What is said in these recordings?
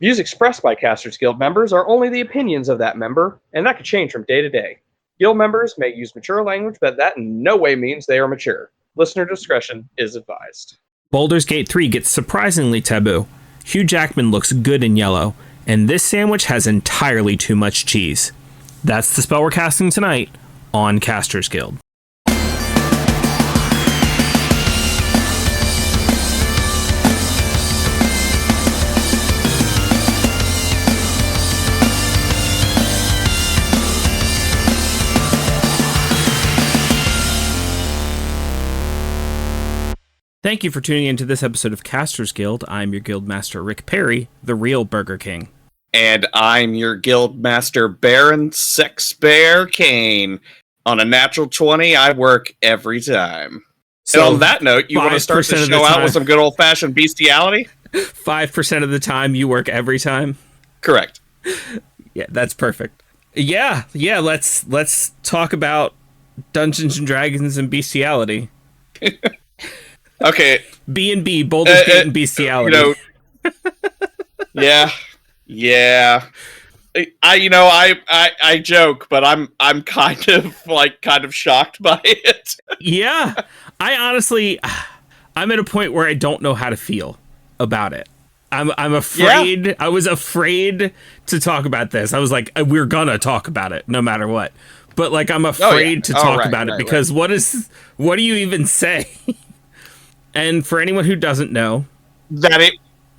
Views expressed by Casters Guild members are only the opinions of that member, and that could change from day to day. Guild members may use mature language, but that in no way means they are mature. Listener discretion is advised. Baldur's Gate 3 gets surprisingly taboo. Hugh Jackman looks good in yellow, and this sandwich has entirely too much cheese. That's the spell we're casting tonight on Casters Guild. Thank you for tuning into this episode of Casters Guild. I'm your guild master, Ric Perry, the real Burger King. And I'm your guild master, Baron Sex Bear Kane. On a natural 20, I work every time. So and on that note, you want to start the show out with some good old-fashioned bestiality? 5% of the time you work every time? Correct. Yeah, that's perfect. Yeah, let's talk about Dungeons and Dragons and bestiality. Okay. B&B, Baldur's Gate and bestiality. Yeah. I joke, but I'm kind of shocked by it. Yeah. I'm at a point where I don't know how to feel about it. I'm afraid. Yeah. I was afraid to talk about this. I was like, we're gonna talk about it no matter what. But like, I'm afraid to talk about it because what do you even say? And for anyone who doesn't know, go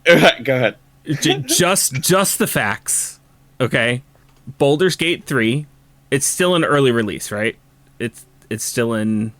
ahead. just the facts, okay? Baldur's Gate 3, it's still an early release, right? It's still in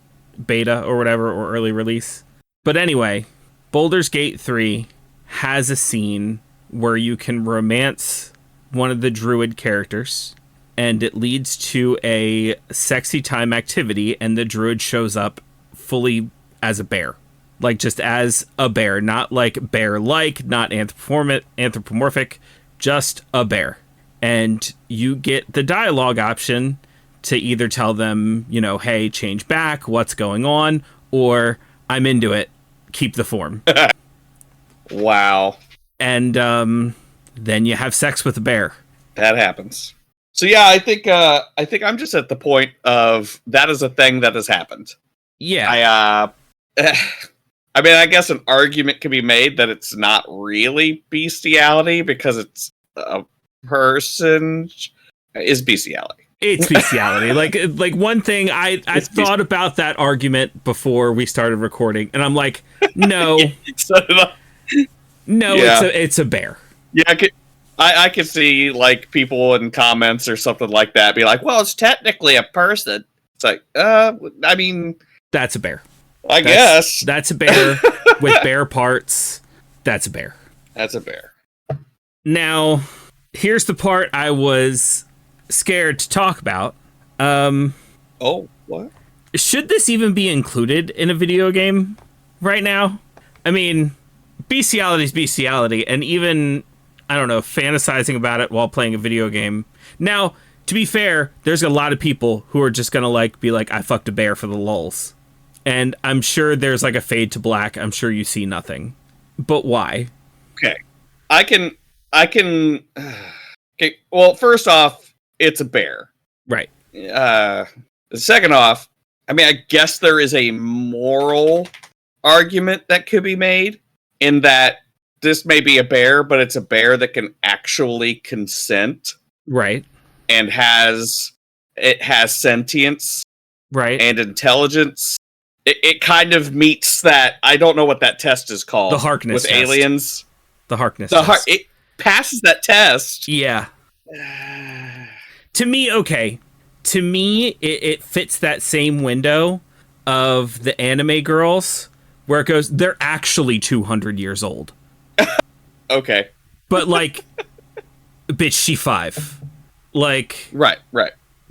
beta or whatever, or early release. But anyway, Baldur's Gate 3 has a scene where you can romance one of the druid characters, and it leads to a sexy time activity, and the druid shows up fully as a bear. Like, just as a bear, not like bear-like, not anthropomorphic, just a bear. And you get the dialogue option to either tell them, hey, change back, what's going on, or I'm into it, keep the form. Wow. And then you have sex with a bear. That happens. So yeah, I think I'm just at the point of that is a thing that has happened. Yeah. I mean, I guess an argument can be made that it's not really bestiality because it's a person is bestiality. It's bestiality. like one thing I thought about that argument before we started recording, and I'm like, no, it's a bear. Yeah, I could see like people in comments or something like that be like, well, it's technically a person. It's like, I mean, that's a bear. I guess. That's a bear with bear parts. That's a bear. That's a bear. Now, here's the part I was scared to talk about. Oh, what? Should this even be included in a video game right now? I mean, bestiality is bestiality, and even, I don't know, fantasizing about it while playing a video game. Now, to be fair, there's a lot of people who are just gonna be like, I fucked a bear for the lulz. And I'm sure there's like a fade to black. I'm sure you see nothing. But why? Okay. I can. Okay. Well, first off, it's a bear. Right. Second off, I mean, I guess there is a moral argument that could be made in that this may be a bear, but it's a bear that can actually consent. Right. And it has sentience. Right. And intelligence. It kind of meets that. I don't know what that test is called. The Harkness with test. Aliens. The Harkness test. It passes that test. Yeah. To me, okay. To me, it fits that same window of the anime girls where it goes, they're actually 200 years old. Okay. But like, bitch, she 5. Like. Right.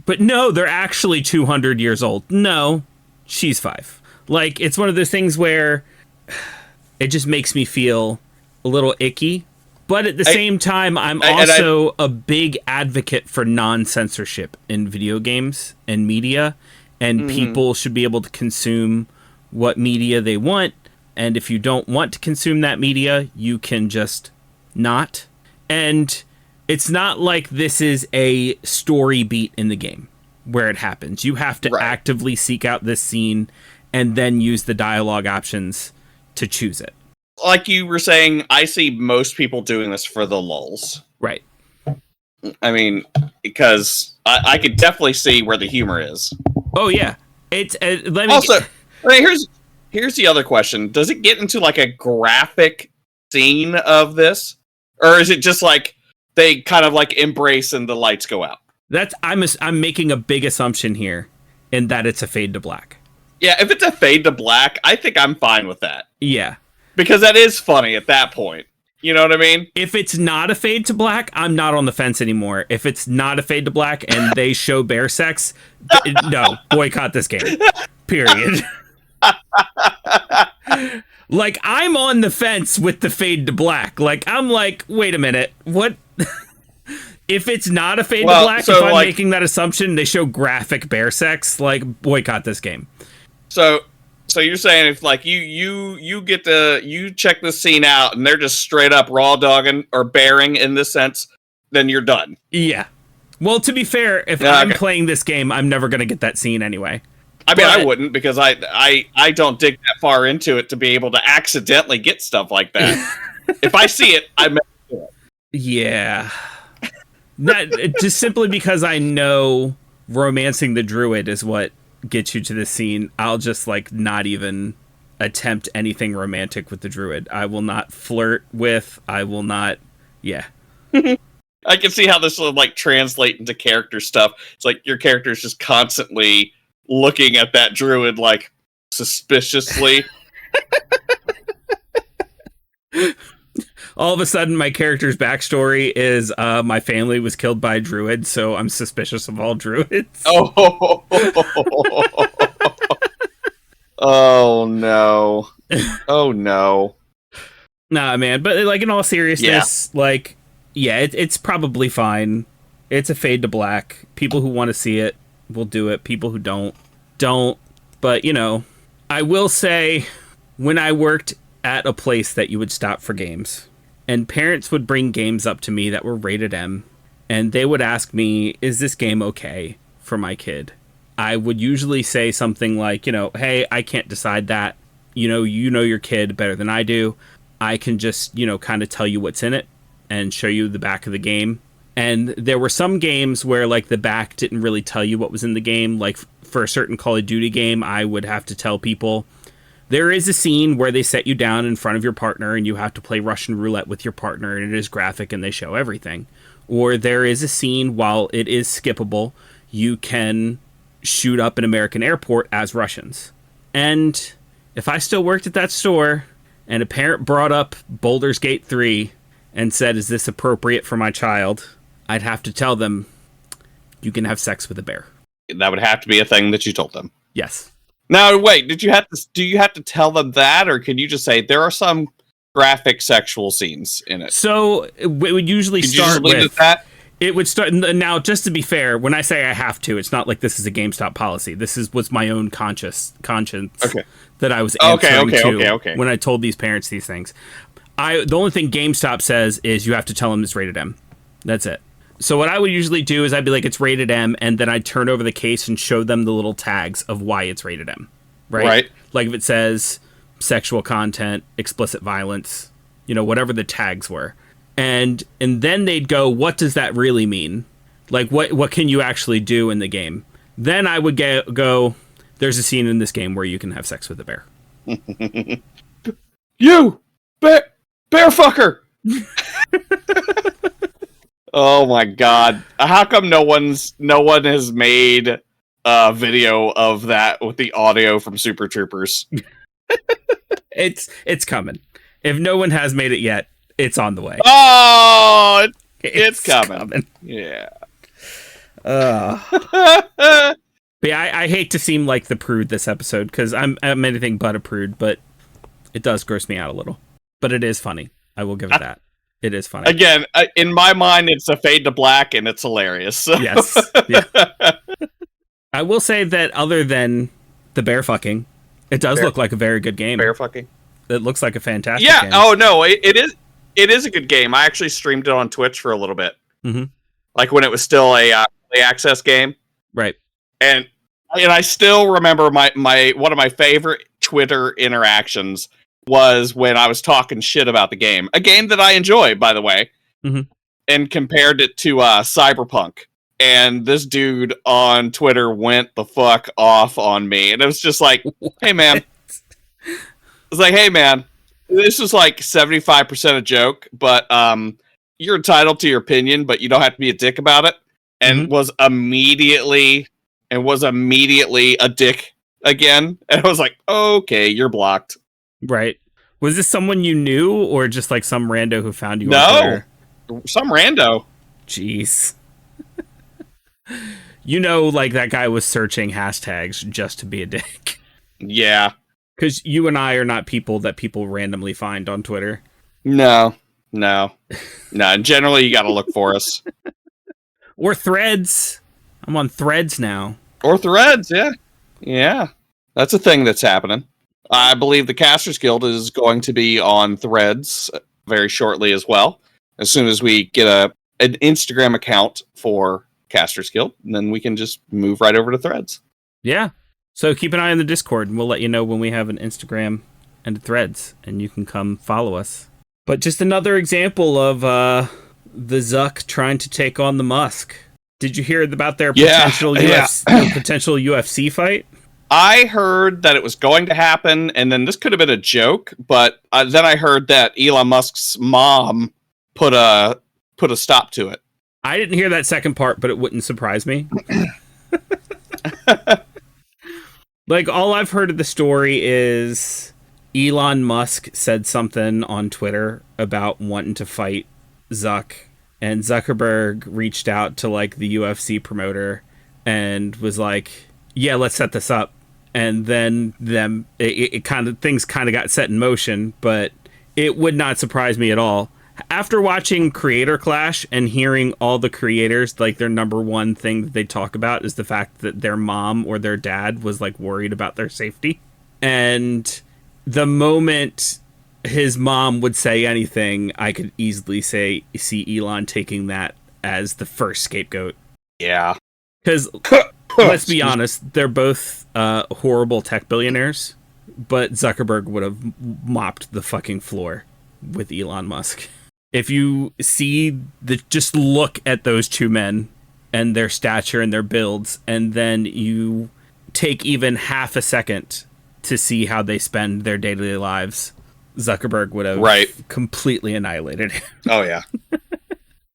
But no, they're actually 200 years old. No, she's 5. Like, it's one of those things where it just makes me feel a little icky. But at the same time, I'm also a big advocate for non-censorship in video games and media. And people should be able to consume what media they want. And if you don't want to consume that media, you can just not. And it's not like this is a story beat in the game where it happens. You have to actively seek out this scene and then use the dialogue options to choose it. Like you were saying, I see most people doing this for the lulz. Right. I mean, because I could definitely see where the humor is. Oh, yeah. It's here's the other question. Does it get into like a graphic scene of this? Or is it just like they kind of like embrace and the lights go out? I'm making a big assumption here in that it's a fade to black. Yeah, if it's a fade to black, I think I'm fine with that. Yeah. Because that is funny at that point. You know what I mean? If it's not a fade to black, I'm not on the fence anymore. If it's not a fade to black and they show bear sex, no, boycott this game. Period. Like, I'm on the fence with the fade to black. Like, I'm like, wait a minute, what? If it's not a fade to black, if I'm making that assumption, they show graphic bear sex, like, boycott this game. So you're saying if like you check this scene out and they're just straight up raw dogging or bearing in this sense, then you're done. Yeah. Well, to be fair, if I'm playing this game, I'm never gonna get that scene anyway. I mean, I wouldn't because I don't dig that far into it to be able to accidentally get stuff like that. If I see it, I may do it. Yeah. Just simply because I know romancing the druid is what gets you to this scene, I'll just like not even attempt anything romantic with the druid. I will not flirt with. I will not. Yeah. I can see how this will like translate into character stuff. It's like your character is just constantly looking at that druid like suspiciously. All of a sudden, my character's backstory is my family was killed by a druid, so I'm suspicious of all druids. Oh, oh no. Oh no. Nah, man, but like in all seriousness, like, yeah, it's probably fine. It's a fade to black. People who want to see it will do it. People who don't. But, you know, I will say when I worked at a place that you would stop for games, and parents would bring games up to me that were rated M, and they would ask me, is this game okay for my kid? I would usually say something like, you know, hey, I can't decide that. You know your kid better than I do. I can just, you know, kind of tell you what's in it and show you the back of the game. And there were some games where, like, the back didn't really tell you what was in the game. Like, for a certain Call of Duty game, I would have to tell people, there is a scene where they set you down in front of your partner and you have to play Russian roulette with your partner, and it is graphic and they show everything. Or there is a scene, while it is skippable, you can shoot up an American airport as Russians. And if I still worked at that store and a parent brought up Baldur's Gate 3 and said, is this appropriate for my child? I'd have to tell them, you can have sex with a bear. That would have to be a thing that you told them. Yes. Now, wait, do you have to tell them that, or can you just say there are some graphic sexual scenes in it? So it would usually start with that. It would start now. Just to be fair, when I say I have to, it's not like this is a GameStop policy. This was my own conscience that I was answering to when I told these parents these things. The only thing GameStop says is you have to tell them it's rated M. That's it. So what I would usually do is I'd be like, it's rated M, and then I'd turn over the case and show them the little tags of why it's rated M. Right? Like if it says sexual content, explicit violence, you know, whatever the tags were. And then they'd go, what does that really mean? Like, what can you actually do in the game? Then I would go, there's a scene in this game where you can have sex with a bear. You! Bear fucker! Oh my god. How come no one has made a video of that with the audio from Super Troopers? It's coming. If no one has made it yet, it's on the way. Oh, it's coming. Yeah. But yeah, I hate to seem like the prude this episode, because I'm anything but a prude, but it does gross me out a little. But it is funny. I will give it that. It is funny. Again, in my mind, it's a fade to black, and it's hilarious. So. Yes. Yeah. I will say that other than the bear fucking, it does look like a very good game. Bear fucking. It looks like a fantastic game. Yeah. Oh, no. It is. It is a good game. I actually streamed it on Twitch for a little bit. Mm-hmm. Like when it was still a early access game. Right. And I still remember my one of my favorite Twitter interactions was when I was talking shit about the game. A game that I enjoy, by the way. Mm-hmm. And compared it to Cyberpunk. And this dude on Twitter went the fuck off on me. And it was just like, hey man. It was like, hey man, this was like 75% a joke, but you're entitled to your opinion, but you don't have to be a dick about it. And was immediately a dick again. And I was like, okay, you're blocked. Right. Was this someone you knew or just like some rando who found you on Twitter? No. Some rando. Jeez. You know, like that guy was searching hashtags just to be a dick. Yeah. Because you and I are not people that people randomly find on Twitter. No. Generally, you got to look for us. Or Threads. I'm on Threads now. Or Threads, yeah. Yeah. That's a thing that's happening. I believe the Casters Guild is going to be on Threads very shortly as well. As soon as we get an Instagram account for Casters Guild, and then we can just move right over to Threads. Yeah. So keep an eye on the Discord, and we'll let you know when we have an Instagram and a Threads, and you can come follow us. But just another example of the Zuck trying to take on the Musk. Did you hear about their potential UFC fight? I heard that it was going to happen, and then this could have been a joke, but then I heard that Elon Musk's mom put a stop to it. I didn't hear that second part, but it wouldn't surprise me. Like, all I've heard of the story is Elon Musk said something on Twitter about wanting to fight Zuck, and Zuckerberg reached out to, like, the UFC promoter and was like, yeah, let's set this up. And then things kind of got set in motion, but it would not surprise me at all. After watching Creator Clash and hearing all the creators, like, their number one thing that they talk about is the fact that their mom or their dad was, like, worried about their safety. And the moment his mom would say anything, I could easily see Elon taking that as the first scapegoat. Yeah. Because, let's be honest, they're both horrible tech billionaires, but Zuckerberg would have mopped the fucking floor with Elon Musk. If you just look at those two men and their stature and their builds, and then you take even half a second to see how they spend their daily lives, Zuckerberg would have completely annihilated him. Oh, yeah.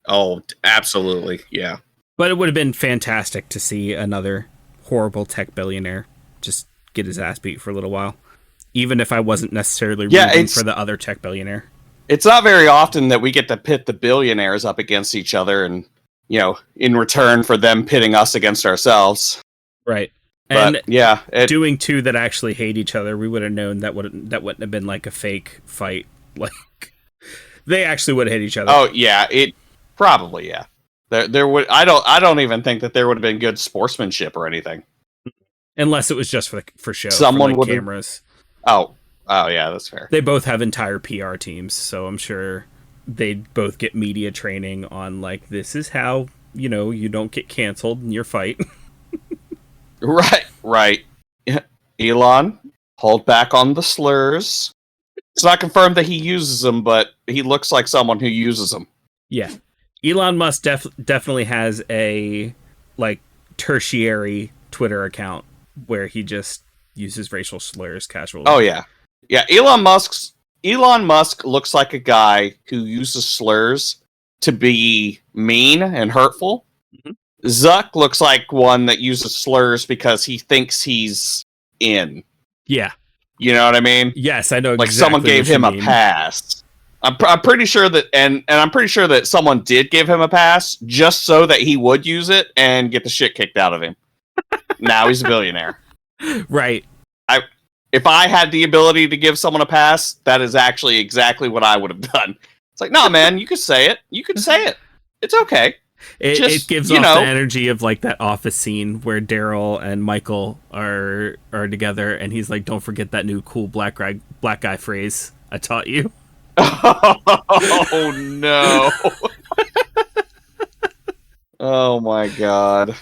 Oh, absolutely. Yeah. But it would have been fantastic to see another horrible tech billionaire just get his ass beat for a little while. Even if I wasn't necessarily rooting for the other tech billionaire. It's not very often that we get to pit the billionaires up against each other and, you know, in return for them pitting us against ourselves. Right. But, and doing two that actually hate each other, we would have known that wouldn't have been like a fake fight. Like, they actually would have hit each other. Oh, yeah. Probably, yeah. There would. I don't even think that there would have been good sportsmanship or anything. Unless it was just for show. Someone would cameras. Oh, yeah, that's fair. They both have entire PR teams, so I'm sure they'd both get media training on, like, this is how, you know, you don't get canceled in your fight. Right. Elon, hold back on the slurs. It's not confirmed that he uses them, but he looks like someone who uses them. Yeah. Elon Musk definitely has a, like, tertiary Twitter account where he just uses racial slurs casually. Oh, yeah. Yeah, Elon Musk looks like a guy who uses slurs to be mean and hurtful. Mm-hmm. Zuck looks like one that uses slurs because he thinks he's in. Yeah. You know what I mean? Yes, I know exactly. Like someone gave him a pass. I'm pretty sure that, and I'm pretty sure that someone did give him a pass just so that he would use it and get the shit kicked out of him. Now he's a billionaire. Right. If I had the ability to give someone a pass, that is actually exactly what I would have done. It's like, no, man, you could say it. You could say it. It's okay. It gives off the energy of, like, that Office scene where Daryl and Michael are together, and he's like, "Don't forget that new cool black guy phrase I taught you." Oh no. Oh my god.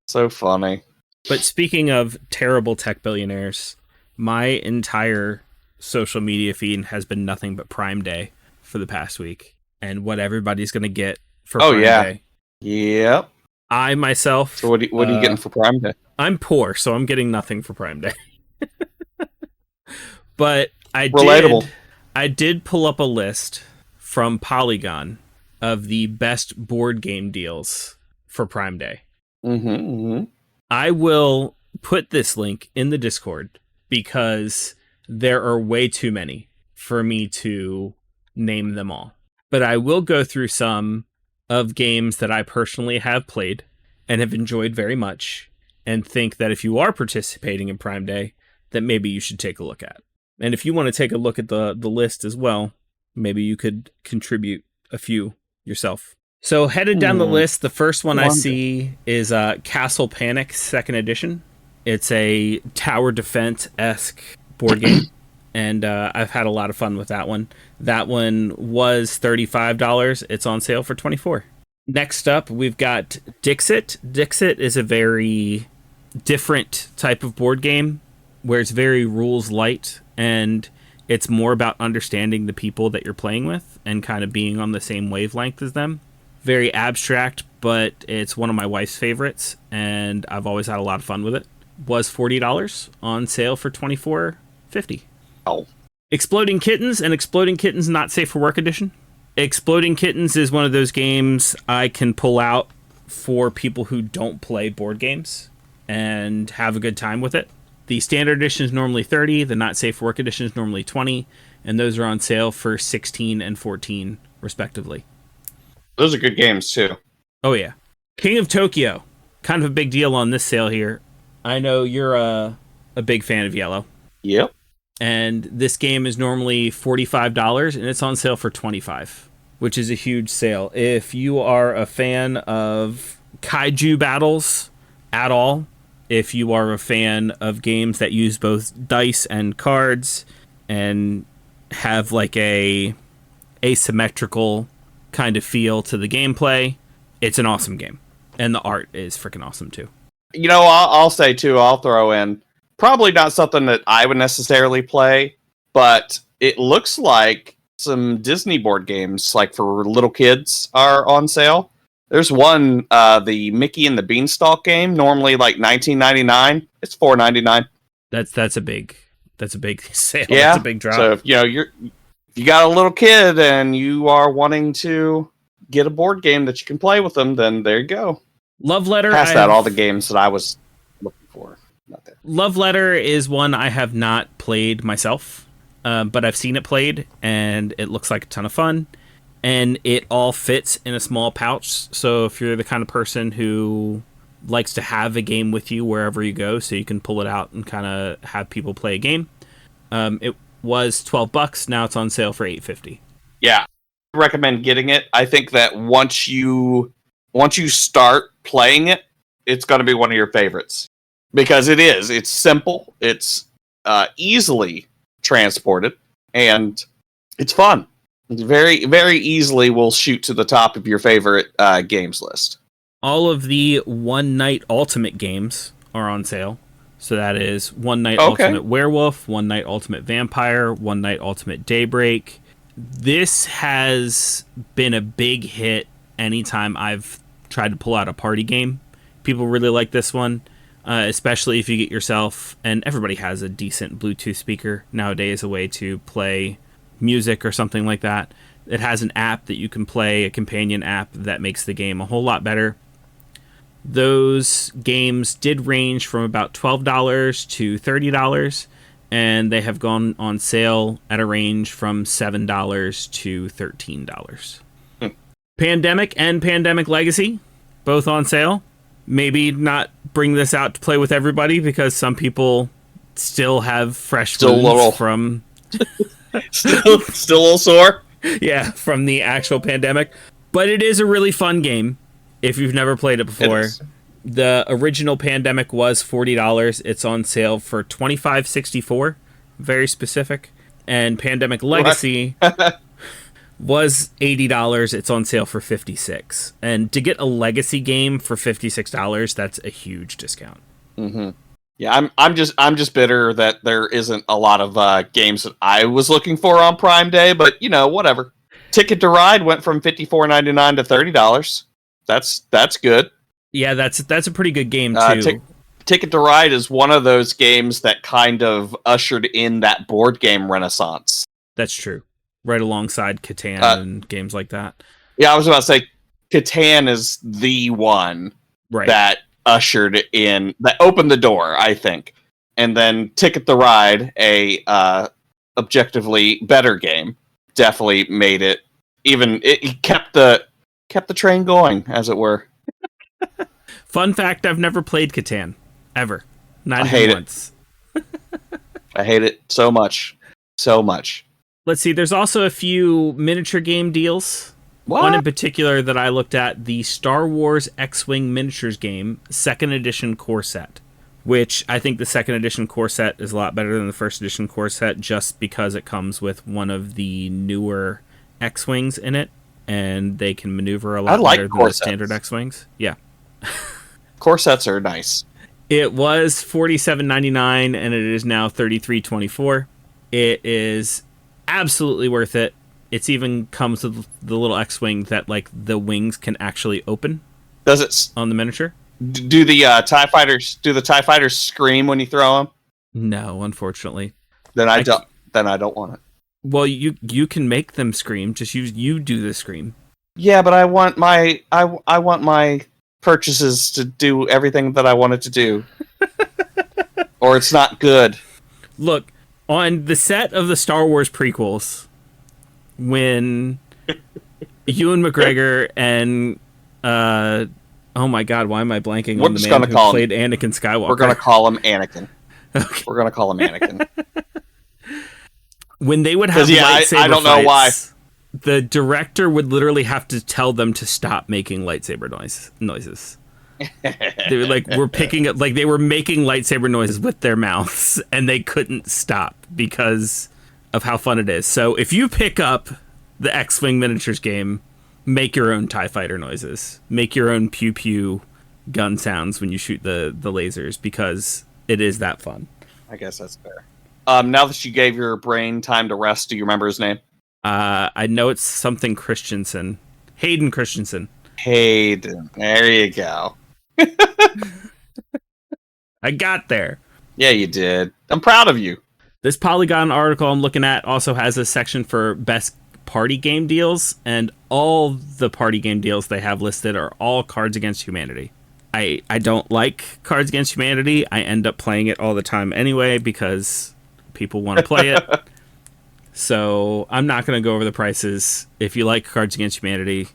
So funny. But speaking of terrible tech billionaires, my entire social media feed has been nothing but Prime Day for the past week and what everybody's going to get for Prime Day. Yep. I myself... So what are you getting for Prime Day? I'm poor, so I'm getting nothing for Prime Day. But Relatable. I did pull up a list from Polygon of the best board game deals for Prime Day. I will put this link in the Discord because there are way too many for me to name them all. But I will go through some of games that I personally have played and have enjoyed very much and think that if you are participating in Prime Day, that maybe you should take a look at. And if you want to take a look at the list as well, maybe you could contribute a few yourself. So headed down the list, the first one I see is Castle Panic 2nd Edition. It's a tower defense-esque board game, and I've had a lot of fun with that one. That one was $35. It's on sale for $24. Next up, we've got Dixit. Dixit is a very different type of board game where it's very rules light, and it's more about understanding the people that you're playing with and kind of being on the same wavelength as them. Very abstract, but it's one of my wife's favorites, and I've always had a lot of fun with it. Was $40 on sale for $24.50. Oh. Exploding Kittens and Exploding Kittens Not Safe for Work Edition. Exploding Kittens is one of those games I can pull out for people who don't play board games and have a good time with it. The standard edition is normally $30, the Not Safe for Work edition is normally $20, and those are on sale for $16 and $14 respectively. Those are good games too. Oh yeah. King of Tokyo. Kind of a big deal on this sale here. I know you're a big fan of Yellow. Yep. And this game is normally $45 and it's on sale for $25, which is a huge sale. If you are a fan of kaiju battles at all, if you are a fan of games that use both dice and cards and have like a asymmetrical kind of feel to the gameplay, it's an awesome game. And the art is freaking awesome too. You know, I'll say too, I'll throw in, probably not something that I would necessarily play, but it looks like some Disney board games, like for little kids, are on sale. There's one, the Mickey and the Beanstalk game, normally like $19.99. It's $4.99. That's a big sale. Yeah, that's a big drop. So if you got a little kid and you are wanting to get a board game that you can play with them, then there you go. Love Letter. Past that, all the games that I was looking for. Not there. Love Letter is one I have not played myself, but I've seen it played, and it looks like a ton of fun. And it all fits in a small pouch, so if you're the kind of person who likes to have a game with you wherever you go, so you can pull it out and kind of have people play a game. It was $12, now it's on sale for $8.50. Yeah, I recommend getting it. I think that once you start playing it, it's going to be one of your favorites. Because it's simple, it's easily transported, and it's fun. Very, very easily will shoot to the top of your favorite games list. All of the One Night Ultimate games are on sale. So that is One Night Ultimate Werewolf, One Night Ultimate Vampire, One Night Ultimate Daybreak. This has been a big hit anytime I've tried to pull out a party game. People really like this one, especially if you get yourself, and everybody has a decent Bluetooth speaker nowadays, a way to play music or something like that. It has an app that you can play, a companion app that makes the game a whole lot better. Those games did range from about $12 to $30, and they have gone on sale at a range from $7 to $13. Pandemic and Pandemic Legacy, both on sale. Maybe not bring this out to play with everybody because some people still have fresh wounds from... still a little sore. Yeah, from the actual pandemic. But it is a really fun game if you've never played it before. The original Pandemic was $40. It's on sale for $25.64. Very specific. And Pandemic Legacy was $80. It's on sale for $56. And to get a legacy game for $56, that's a huge discount. Mm-hmm. Yeah, I'm just bitter that there isn't a lot of games that I was looking for on Prime Day, but whatever. Ticket to Ride went from $54.99 to $30. That's good. Yeah, that's a pretty good game too. Ticket to Ride is one of those games that kind of ushered in that board game renaissance. That's true. Right alongside Catan and games like that. Yeah, I was about to say Catan is the one that ushered in, that opened the door, I think. And then Ticket to Ride, a objectively better game, definitely made it. It kept the train going, as it were. Fun fact: I've never played Catan ever. Not even once. I hate it so much, so much. Let's see. There's also a few miniature game deals. What? One in particular that I looked at, the Star Wars X-Wing miniatures game, 2nd edition core set, which I think the 2nd edition core set is a lot better than the 1st edition core set just because it comes with one of the newer X-Wings in it, and they can maneuver a lot better than the standard X-Wings. Yeah. Core sets are nice. It was $47.99 and it is now $33.24. It is absolutely worth it. It even comes with the little X-Wing that, like, the wings can actually open. Does it on the miniature? Do the TIE fighters? Do the TIE fighters scream when you throw them? No, unfortunately. Then I don't. Then I don't want it. Well, you can make them scream. Just you do the scream. Yeah, but I want my purchases to do everything that I want it to do, or it's not good. Look, on the set of the Star Wars prequels, when Ewan McGregor and oh my god, why am I blanking on the man who played Anakin Skywalker? We're gonna call him Anakin. Okay. We're gonna call him Anakin. When they would have lightsaber I don't fights, know why. The director would literally have to tell them to stop making lightsaber noises. They were like, we're picking up, like they were making lightsaber noises with their mouths, and they couldn't stop because of how fun it is. So if you pick up the X-Wing miniatures game, make your own TIE fighter noises. Make your own pew pew gun sounds when you shoot the lasers, because it is that fun. I guess that's fair. Now that you gave your brain time to rest, do you remember his name? I know it's something Christensen. Hayden Christensen. Hayden. There you go. I got there. Yeah, you did. I'm proud of you. This Polygon article I'm looking at also has a section for best party game deals, and all the party game deals they have listed are all Cards Against Humanity. I don't like Cards Against Humanity. I end up playing it all the time anyway because people want to play it. So I'm not going to go over the prices. If you like Cards Against Humanity,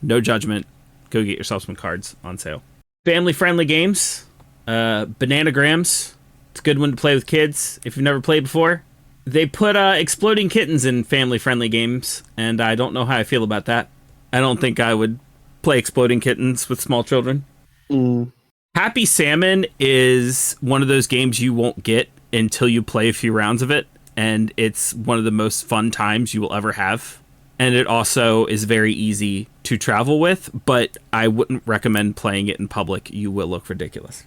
no judgment. Go get yourself some cards on sale. Family-friendly games. Bananagrams. It's a good one to play with kids if you've never played before. They put exploding kittens in family-friendly games, and I don't know how I feel about that. I don't think I would play exploding kittens with small children. Happy Salmon is one of those games you won't get until you play a few rounds of it, and it's one of the most fun times you will ever have. And it also is very easy to travel with, but I wouldn't recommend playing it in public. You will look ridiculous.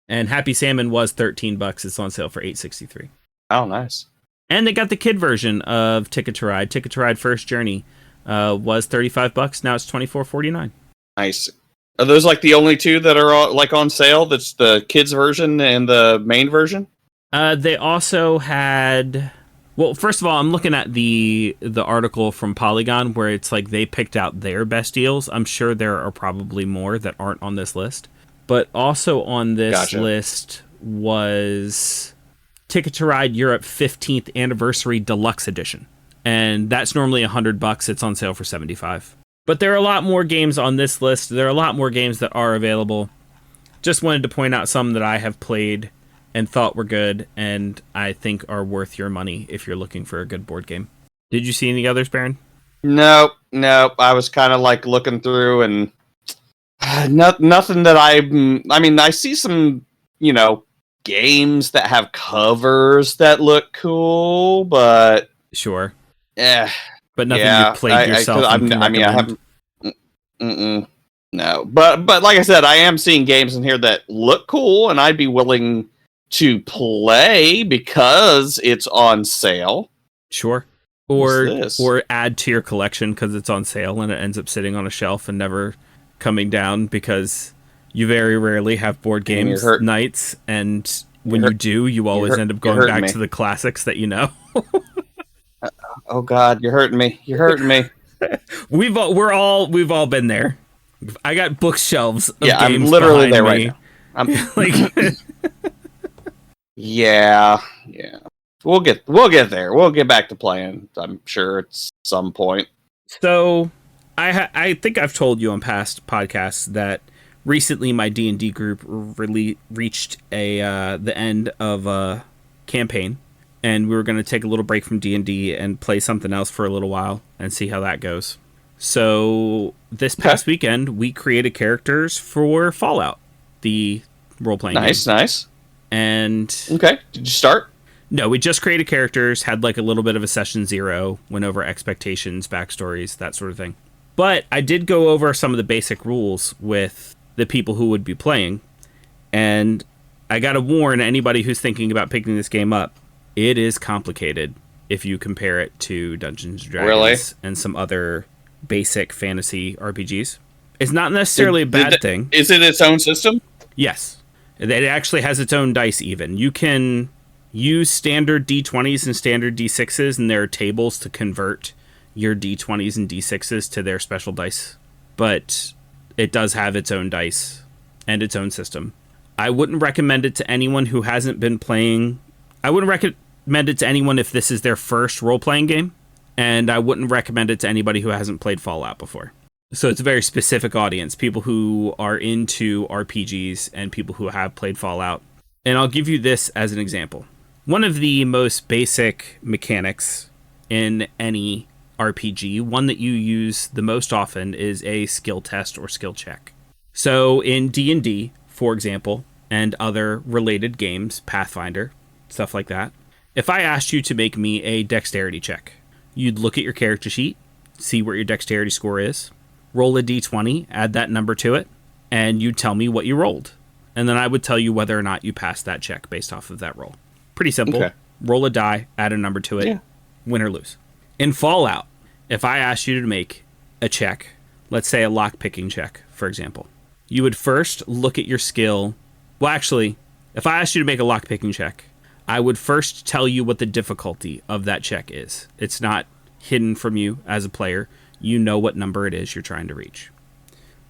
And Happy Salmon was $13. It's on sale for $8.63. Oh, nice. And they got the kid version of Ticket to Ride. Ticket to Ride First Journey was $35. Now it's $24.49. Nice. Are those like the only two that are like on sale? That's the kids version and the main version? They also had... Well, first of all, I'm looking at the article from Polygon where it's like they picked out their best deals. I'm sure there are probably more that aren't on this list. But also on this list was Ticket to Ride Europe 15th Anniversary Deluxe Edition. And that's normally $100. It's on sale for $75. But there are a lot more games on this list. There are a lot more games that are available. Just wanted to point out some that I have played and thought were good, and I think are worth your money if you're looking for a good board game. Did you see any others, Baron? Nope. I was kind of like looking through, and nothing that I mean, I see some, games that have covers that look cool, but sure. Yeah. but nothing you've played yourself. I haven't. No, but like I said, I am seeing games in here that look cool, and I'd be willing to play because it's on sale. Sure. Or add to your collection because it's on sale and it ends up sitting on a shelf and never coming down because you very rarely have board games nights, and when you do, you always end up going back to the classics that you know. Oh God, you're hurting me. You're hurting me. We've all been there. I got bookshelves of games I'm literally there me. right now. I'm like, yeah. We'll get there. We'll get back to playing, I'm sure, at some point. So, I think I've told you on past podcasts that recently my D&D group reached the end of a campaign, and we were going to take a little break from D&D and play something else for a little while and see how that goes. So, this past weekend, we created characters for Fallout, the role-playing game. Nice. And... Okay, did you start? No, we just created characters, had like a little bit of a session 0, went over expectations, backstories, that sort of thing. But I did go over some of the basic rules with the people who would be playing, and I gotta warn anybody who's thinking about picking this game up, it is complicated if you compare it to Dungeons & Dragons and some other basic fantasy RPGs. It's not necessarily a bad thing. Is it its own system? Yes. It actually has its own dice even. You can use standard D20s and standard D6s, and there are tables to convert your D20s and D6s to their special dice. But it does have its own dice and its own system. I wouldn't recommend it to anyone who hasn't been playing. I wouldn't recommend it to anyone if this is their first role-playing game, and I wouldn't recommend it to anybody who hasn't played Fallout before. So it's a very specific audience, people who are into RPGs and people who have played Fallout. And I'll give you this as an example. One of the most basic mechanics in any RPG, one that you use the most often, is a skill test or skill check. So in D&D, for example, and other related games, Pathfinder, stuff like that, if I asked you to make me a dexterity check, you'd look at your character sheet, see where your dexterity score is, roll a d20, add that number to it, and you'd tell me what you rolled. And then I would tell you whether or not you passed that check based off of that roll. Pretty simple. Okay. Roll a die, add a number to it, win or lose. In Fallout, if I asked you to make a check, let's say a lock-picking check, for example, you would first look at your skill. Well, actually, if I asked you to make a lock-picking check, I would first tell you what the difficulty of that check is. It's not hidden from you as a player. You know what number it is you're trying to reach.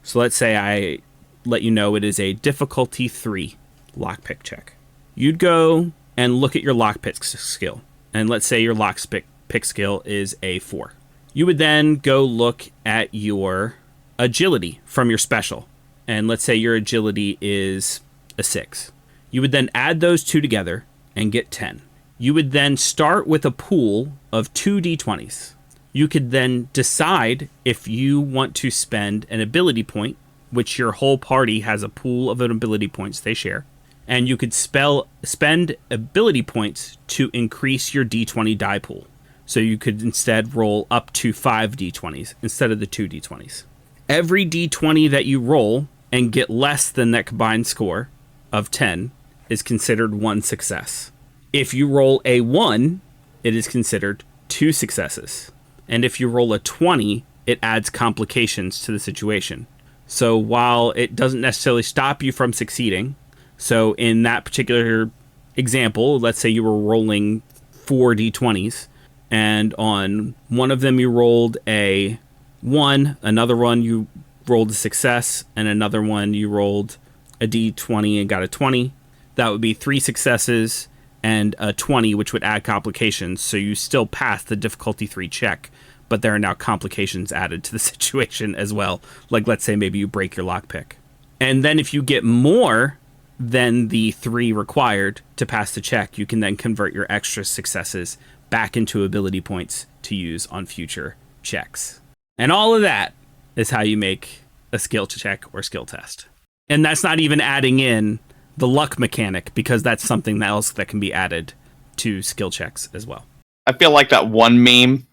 So let's say I let you know it is a difficulty 3 lockpick check. You'd go and look at your lockpick skill. And let's say your lockpick skill is a 4. You would then go look at your agility from your special. And let's say your agility is a 6. You would then add those two together and get 10. You would then start with a pool of 2 d20s. You could then decide if you want to spend an ability point, which your whole party has a pool of ability points they share. And you could spend ability points to increase your d20 die pool. So you could instead roll up to 5 d20s instead of the 2 d20s. Every d20 that you roll and get less than that combined score of 10 is considered 1 success. If you roll a 1, it is considered 2 successes. And if you roll a 20, it adds complications to the situation. So while it doesn't necessarily stop you from succeeding, so in that particular example, let's say you were rolling 4 d20s, and on one of them you rolled a 1, another one you rolled a success, and another one you rolled a d20 and got a 20. That would be 3 successes and a 20, which would add complications. So you still pass the difficulty 3 check, but there are now complications added to the situation as well. Like, let's say maybe you break your lockpick. And then if you get more than the 3 required to pass the check, you can then convert your extra successes back into ability points to use on future checks. And all of that is how you make a skill check or skill test. And that's not even adding in the luck mechanic, because that's something else that can be added to skill checks as well. I feel like that one meme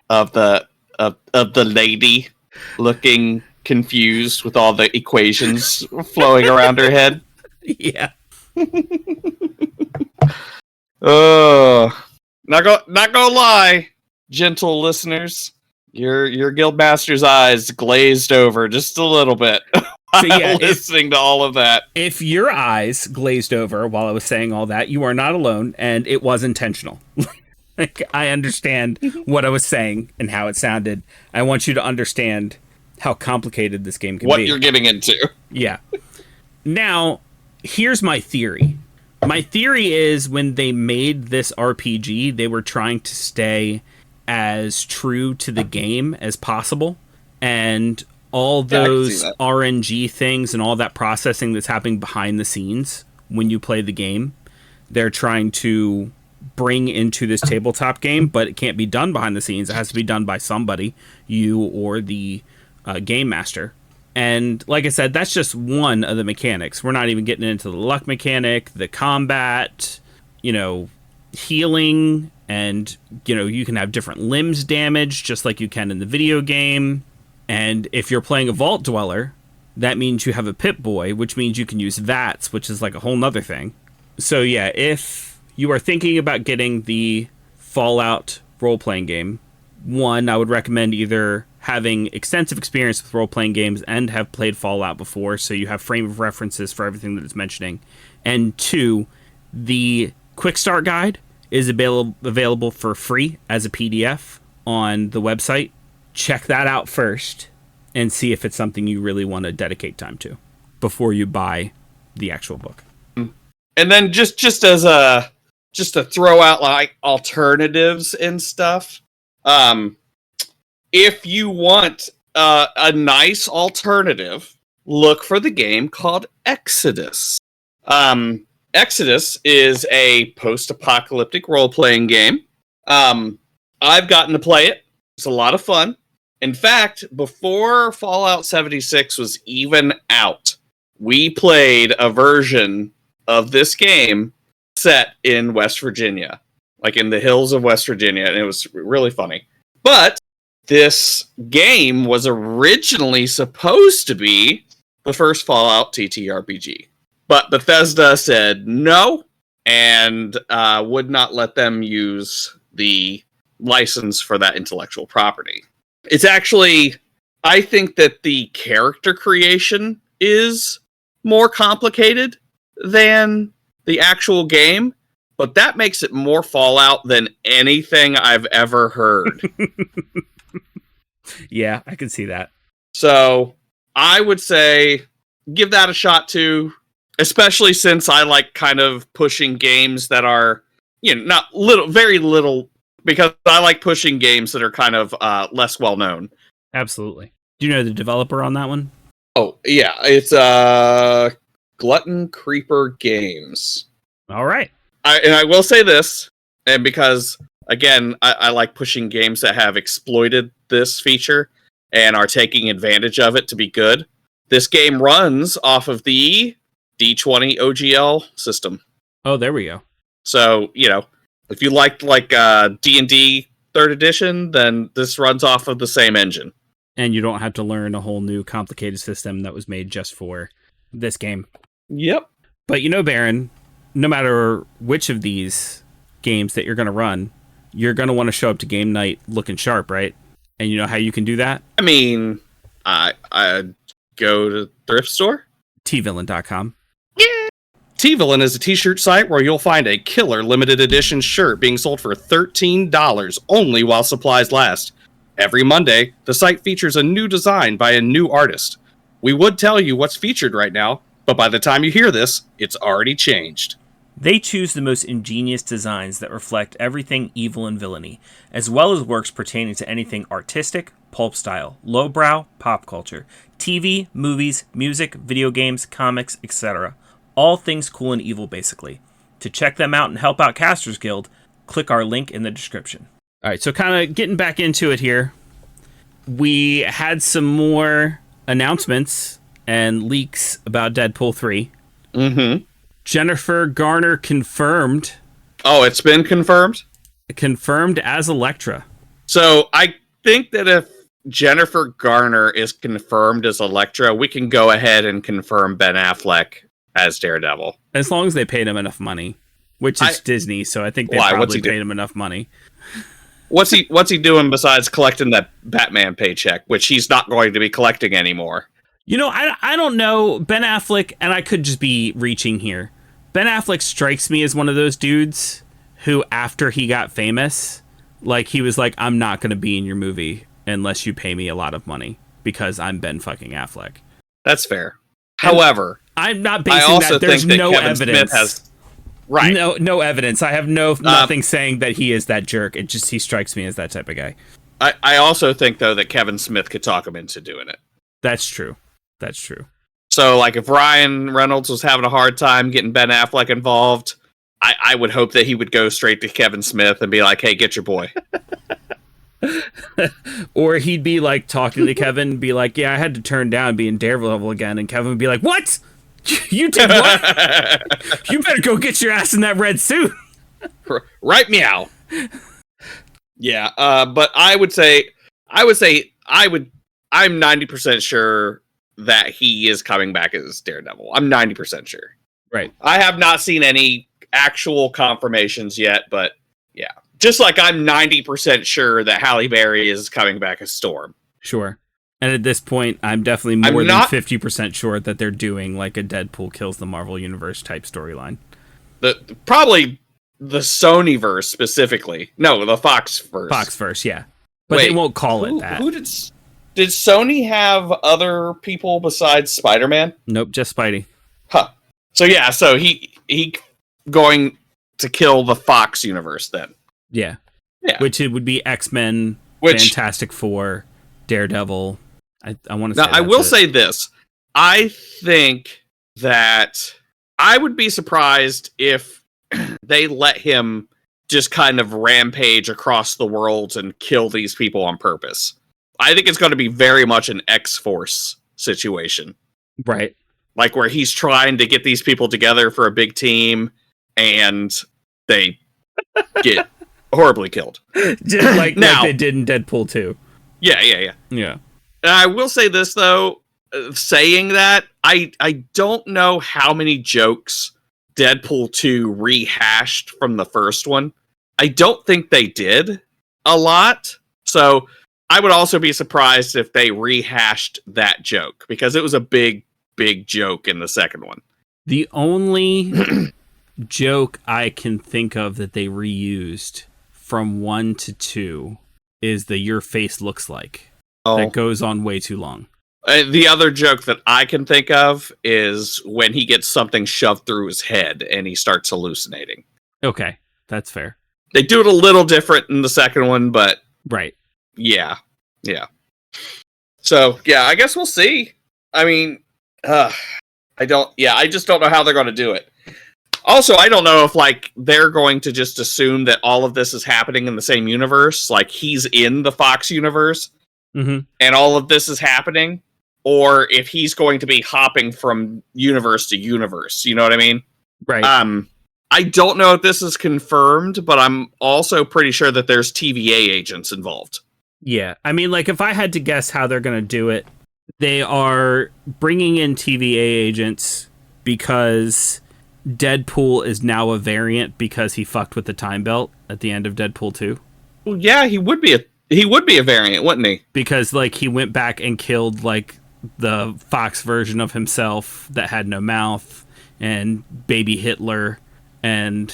of the lady looking confused with all the equations flowing around her head. Yeah. Oh, not gonna lie, gentle listeners, your guildmaster's eyes glazed over just a little bit So yeah, listening to all of that. If your eyes glazed over while I was saying all that, you are not alone, and it was intentional. Like, I understand what I was saying and how it sounded. I want you to understand how complicated this game can be. What you're getting into. Yeah. Now, here's my theory. My theory is when they made this RPG, they were trying to stay as true to the game as possible. And all those RNG things and all that processing that's happening behind the scenes when you play the game, they're trying to bring into this tabletop game, but it can't be done behind the scenes. It has to be done by somebody, you or the game master. And like I said, that's just one of the mechanics. We're not even getting into the luck mechanic, the combat, healing, and, you can have different limbs damaged just like you can in the video game. And if you're playing a Vault Dweller, that means you have a Pip-Boy, which means you can use VATS, which is like a whole nother thing. So yeah, if you are thinking about getting the Fallout role-playing game, one, I would recommend either having extensive experience with role-playing games and have played Fallout before, so you have frame of references for everything that it's mentioning. And two, the Quick Start Guide is available for free as a PDF on the website. Check that out first and see if it's something you really want to dedicate time to before you buy the actual book. And then just to throw out like alternatives and stuff. If you want a nice alternative, look for the game called Exodus. Exodus is a post-apocalyptic role-playing game. I've gotten to play it. It's a lot of fun. In fact, before Fallout 76 was even out, we played a version of this game set in West Virginia, like in the hills of West Virginia, and it was really funny. But this game was originally supposed to be the first Fallout TTRPG. But Bethesda said no, and would not let them use the license for that intellectual property. It's actually, I think that the character creation is more complicated than the actual game, but that makes it more Fallout than anything I've ever heard. Yeah, I can see that. So I would say give that a shot too, especially since I like kind of pushing games that are, not very little, because I like pushing games that are kind of less well known. Absolutely. Do you know the developer on that one? Oh, yeah. It's Glutton Creeper Games. All right. I will say this, and because, again, I like pushing games that have exploited this feature and are taking advantage of it to be good. This game runs off of the D20 OGL system. Oh, there we go. So, if you liked D&D 3rd edition, then this runs off of the same engine. And you don't have to learn a whole new complicated system that was made just for this game. Yep. But Baron, no matter which of these games that you're going to run, you're going to want to show up to game night looking sharp, right? And you know how you can do that? I mean, I go to thrift store. tvillain.com. T-Villain is a t-shirt site where you'll find a killer limited edition shirt being sold for $13 only while supplies last. Every Monday, the site features a new design by a new artist. We would tell you what's featured right now, but by the time you hear this, it's already changed. They choose the most ingenious designs that reflect everything evil and villainy, as well as works pertaining to anything artistic, pulp style, lowbrow, pop culture, TV, movies, music, video games, comics, etc. All things cool and evil, basically. To check them out and help out Casters Guild, click our link in the description. All right, so kind of getting back into it here. We had some more announcements and leaks about Deadpool 3. Mm-hmm. Jennifer Garner confirmed. Oh, it's been confirmed? Confirmed as Elektra. So I think that if Jennifer Garner is confirmed as Elektra, we can go ahead and confirm Ben Affleck as Daredevil. As long as they paid him enough money, which is Disney, so I think they probably paid him enough money. What's he doing besides collecting that Batman paycheck, which he's not going to be collecting anymore? You know, I don't know. Ben Affleck, and I could just be reaching here. Ben Affleck strikes me as one of those dudes who, after he got famous, like, he was like, I'm not going to be in your movie unless you pay me a lot of money because I'm Ben fucking Affleck. That's fair. However, I'm not basing that. There's no evidence. Right. No evidence. I have nothing saying that he is that jerk. It just, he strikes me as that type of guy. I also think, though, that Kevin Smith could talk him into doing it. That's true. So, like, if Ryan Reynolds was having a hard time getting Ben Affleck involved, I would hope that he would go straight to Kevin Smith and be like, hey, get your boy. Or he'd be like talking to Kevin, be like, yeah, I had to turn down being Daredevil again. And Kevin would be like, what? You did what? You better go get your ass in that red suit. Right, meow. Yeah, but I'm 90% sure that he is coming back as Daredevil. I'm 90% sure. Right. I have not seen any actual confirmations yet, but yeah. Just like I'm 90% sure that Halle Berry is coming back as Storm. Sure. And at this point, I'm definitely more than 50% sure that they're doing like a Deadpool kills the Marvel Universe type storyline. Probably the Sonyverse specifically. No, the Foxverse. Foxverse, yeah. But they won't call it that. Did Sony have other people besides Spider-Man? Nope, just Spidey. Huh. So yeah, so he going to kill the Fox universe then. Yeah. Which it would be X-Men, Fantastic Four, Daredevil. I want to say. Now, I will say this. I think that I would be surprised if they let him just kind of rampage across the world and kill these people on purpose. I think it's going to be very much an X-Force situation. Right. Like where he's trying to get these people together for a big team and they get horribly killed. Just like they did in Deadpool 2. Yeah. Yeah. And I will say this, though, saying that, I don't know how many jokes Deadpool 2 rehashed from the first one. I don't think they did a lot. So I would also be surprised if they rehashed that joke, because it was a big joke in the second one. The only joke I can think of that they reused from 1 to 2 is the "your face looks like." That goes on way too long. The other joke that I can think of is when he gets something shoved through his head and he starts hallucinating. Okay, that's fair. They do it a little different in the second one, but... Right. Yeah. So, yeah, I guess we'll see. I mean, I just don't know how they're going to do it. Also, I don't know if, like, they're going to just assume that all of this is happening in the same universe. Like, he's in the Fox universe, and all of this is happening. Or if he's going to be hopping from universe to universe. You know what I mean? Right. I don't know if this is confirmed, but I'm also pretty sure that there's TVA agents involved. Yeah. I mean, like, if I had to guess how they're going to do it, they are bringing in TVA agents because Deadpool is now a variant because he fucked with the time belt at the end of Deadpool 2. Well, yeah, he would be a variant, wouldn't he? Because, like, he went back and killed, like, the Fox version of himself that had no mouth, and baby Hitler, and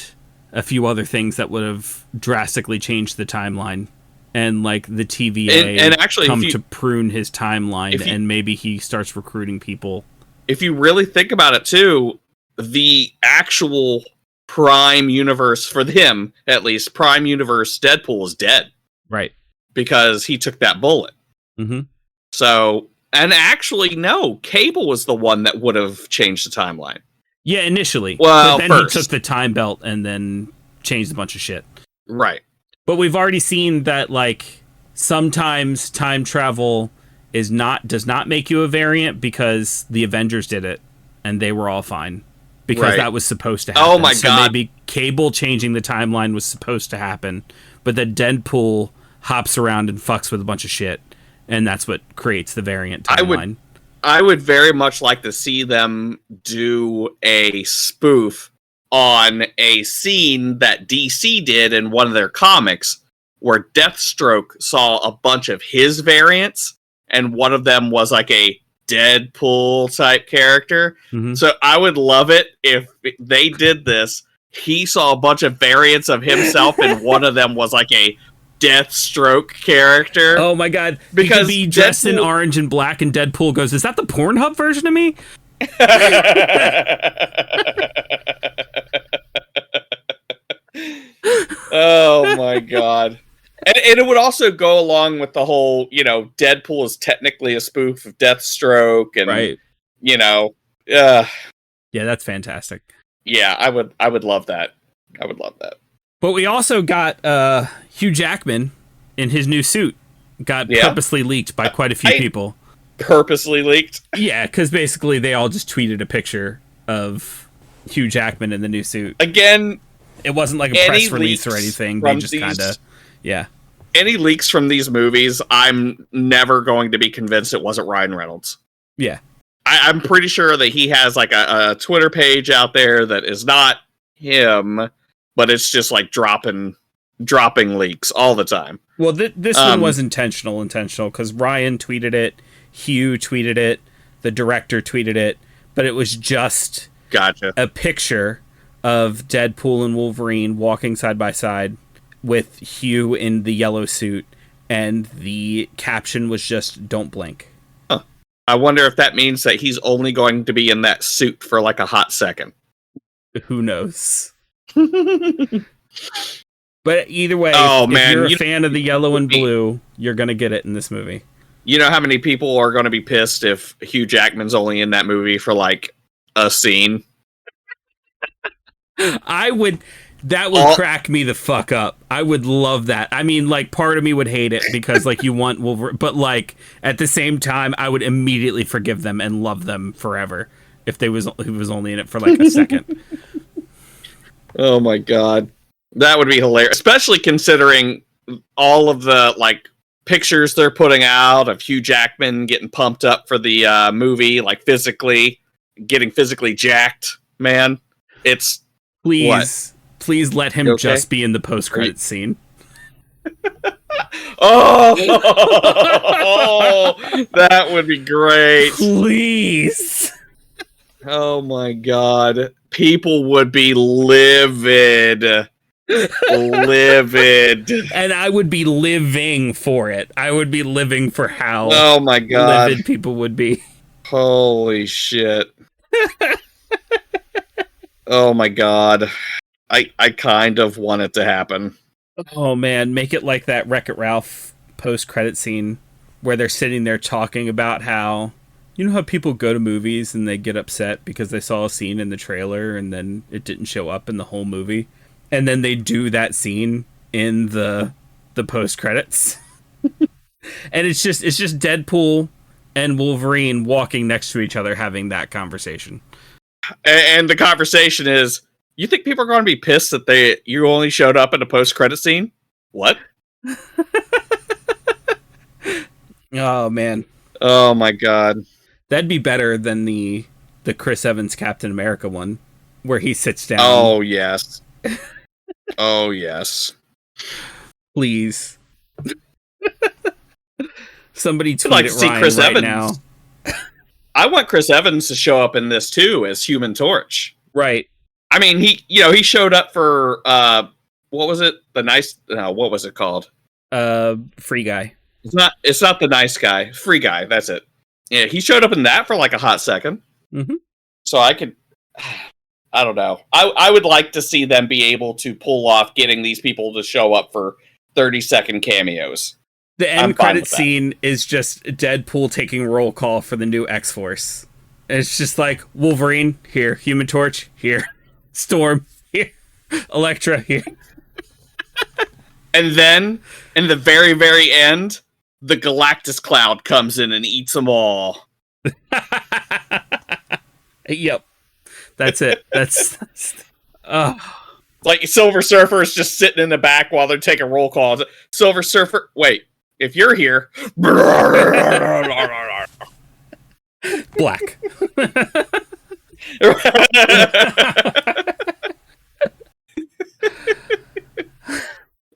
a few other things that would have drastically changed the timeline. And, like, the TVA and actually, come to prune his timeline, and maybe he starts recruiting people. If you really think about it, too, the actual Prime Universe, for him, at least, Prime Universe Deadpool is dead. Right. Because he took that bullet. Mm-hmm. So, and actually, no, Cable was the one that would have changed the timeline. Yeah, initially. Well, but then he took the time belt and then changed a bunch of shit. Right. But we've already seen that, like, sometimes time travel does not make you a variant because the Avengers did it and they were all fine. Because that was supposed to happen. Oh my God. Maybe Cable changing the timeline was supposed to happen, but that Deadpool hops around and fucks with a bunch of shit, and that's what creates the variant timeline. I would very much like to see them do a spoof on a scene that DC did in one of their comics, where Deathstroke saw a bunch of his variants, and one of them was like a Deadpool type character. Mhm. So I would love it if they did this. He saw a bunch of variants of himself, and one of them was like a Deathstroke character. Oh my god! Because he could be dressed in Deadpool- orange and black, and Deadpool goes, "Is that the Pornhub version of me?" Oh my god. And it would also go along with the whole, Deadpool is technically a spoof of Deathstroke, and Right. yeah, that's fantastic. I would love that. I would love that. But we also got Hugh Jackman in his new suit. Got purposely leaked by quite a few people. Purposely leaked? Yeah, because basically they all just tweeted a picture of Hugh Jackman in the new suit. Again, it wasn't like a press release or anything. They just kind of, Any leaks from these movies, I'm never going to be convinced it wasn't Ryan Reynolds. Yeah. I'm pretty sure that he has like a Twitter page out there that is not him, but it's just like dropping leaks all the time. Well, this one was intentional because Ryan tweeted it, Hugh tweeted it, the director tweeted it, but it was just a picture of Deadpool and Wolverine walking side by side with Hugh in the yellow suit, and the caption was just "Don't blink." Huh. I wonder if that means that he's only going to be in that suit for like a hot second. Who knows? But either way, if you're a fan of the yellow and blue, you're gonna get it in this movie. You know how many people are going to be pissed if Hugh Jackman's only in that movie for like a scene? That would crack me the fuck up. I would love that. I mean, like, part of me would hate it because, like, you want Wolverine, but, like, at the same time, I would immediately forgive them and love them forever if he was only in it for, like, a second. Oh, my God. That would be hilarious. Especially considering all of the, like, pictures they're putting out of Hugh Jackman getting pumped up for the movie, like, getting physically jacked, man. It's... Please let him just be in the post-credits scene. Oh, that would be great. Please. Oh my God. People would be livid. Livid. And I would be living for it. I would be living for how oh my God. livid people would be. Holy shit. Oh my God. I kind of want it to happen. Oh man, make it like that Wreck-It Ralph post-credit scene where they're sitting there talking about how, you know how people go to movies and they get upset because they saw a scene in the trailer and then it didn't show up in the whole movie, and then they do that scene in the post-credits. And it's just Deadpool and Wolverine walking next to each other having that conversation. And the conversation is, you think people are going to be pissed that you only showed up in a post-credit scene? What? Oh, man. Oh, my God. That'd be better than the Chris Evans Captain America one, where he sits down. Oh, yes. Oh, yes. Please. Somebody tweet like it to see Ryan Chris right Evans. now. I want Chris Evans to show up in this, too, as Human Torch. Right. I mean, he showed up for, what was it? What was it called? Free Guy. It's not The Nice Guy. Free Guy, that's it. Yeah, he showed up in that for like a hot second. Mm-hmm. So I don't know. I would like to see them be able to pull off getting these people to show up for 30-second cameos. The end credit scene is just Deadpool taking roll call for the new X-Force. It's just like, Wolverine, here. Human Torch, here. Storm, here. Elektra, here. And then, in the very, very end, the Galactus Cloud comes in and eats them all. Yep. That's it. That's Like Silver Surfer is just sitting in the back while they're taking roll calls. Silver Surfer, wait, if you're here, Black.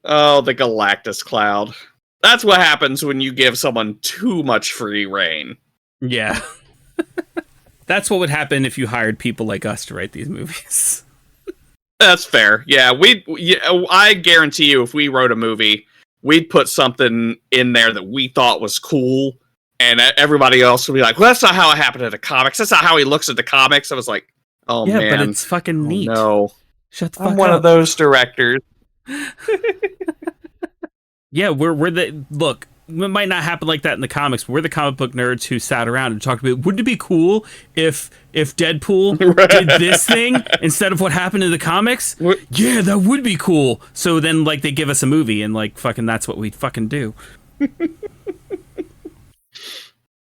Oh, the Galactus cloud. That's what happens when you give someone too much free reign. Yeah. That's what would happen if you hired people like us to write these movies. That's fair. Yeah, I guarantee you, if we wrote a movie, we'd put something in there that we thought was cool, and everybody else would be like, "Well, that's not how it happened in the comics. That's not how he looks at the comics." I was like, "Oh yeah, man, but it's fucking neat." No, Shut the fuck up. I'm one of those directors. Yeah, we're the look. It might not happen like that in the comics, but we're the comic book nerds who sat around and talked about, wouldn't it be cool if Deadpool did this thing instead of what happened in the comics? Yeah, that would be cool. So then, like, they give us a movie, and like, fucking, that's what we fucking do.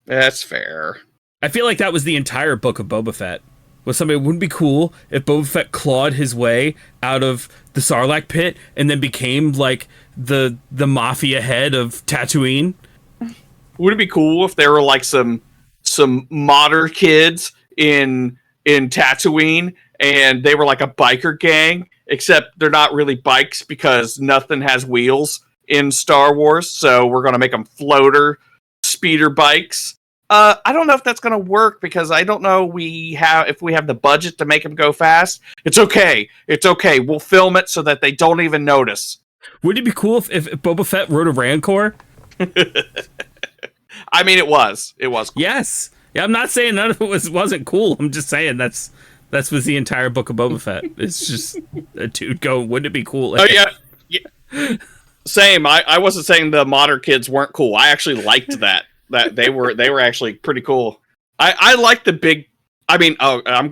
That's fair. I feel like that was the entire book of Boba Fett. Was somebody, wouldn't it be cool if Boba Fett clawed his way out of the Sarlacc pit and then became like the mafia head of Tatooine? Would it be cool if there were like some modder kids in Tatooine and they were like a biker gang, except they're not really bikes because nothing has wheels in Star Wars, so we're gonna make them floater speeder bikes. I don't know if that's gonna work because I don't know if we have the budget to make them go fast. It's okay. We'll film it so that they don't even notice. Wouldn't it be cool if Boba Fett rode a Rancor? I mean, it was cool. Yes. Yeah, I'm not saying none of it wasn't cool. I'm just saying that was the entire book of Boba Fett. It's just a dude going, wouldn't it be cool? Oh yeah. Same. I wasn't saying the modern kids weren't cool. I actually liked that. That they were actually pretty cool. I like the big. I mean, I'm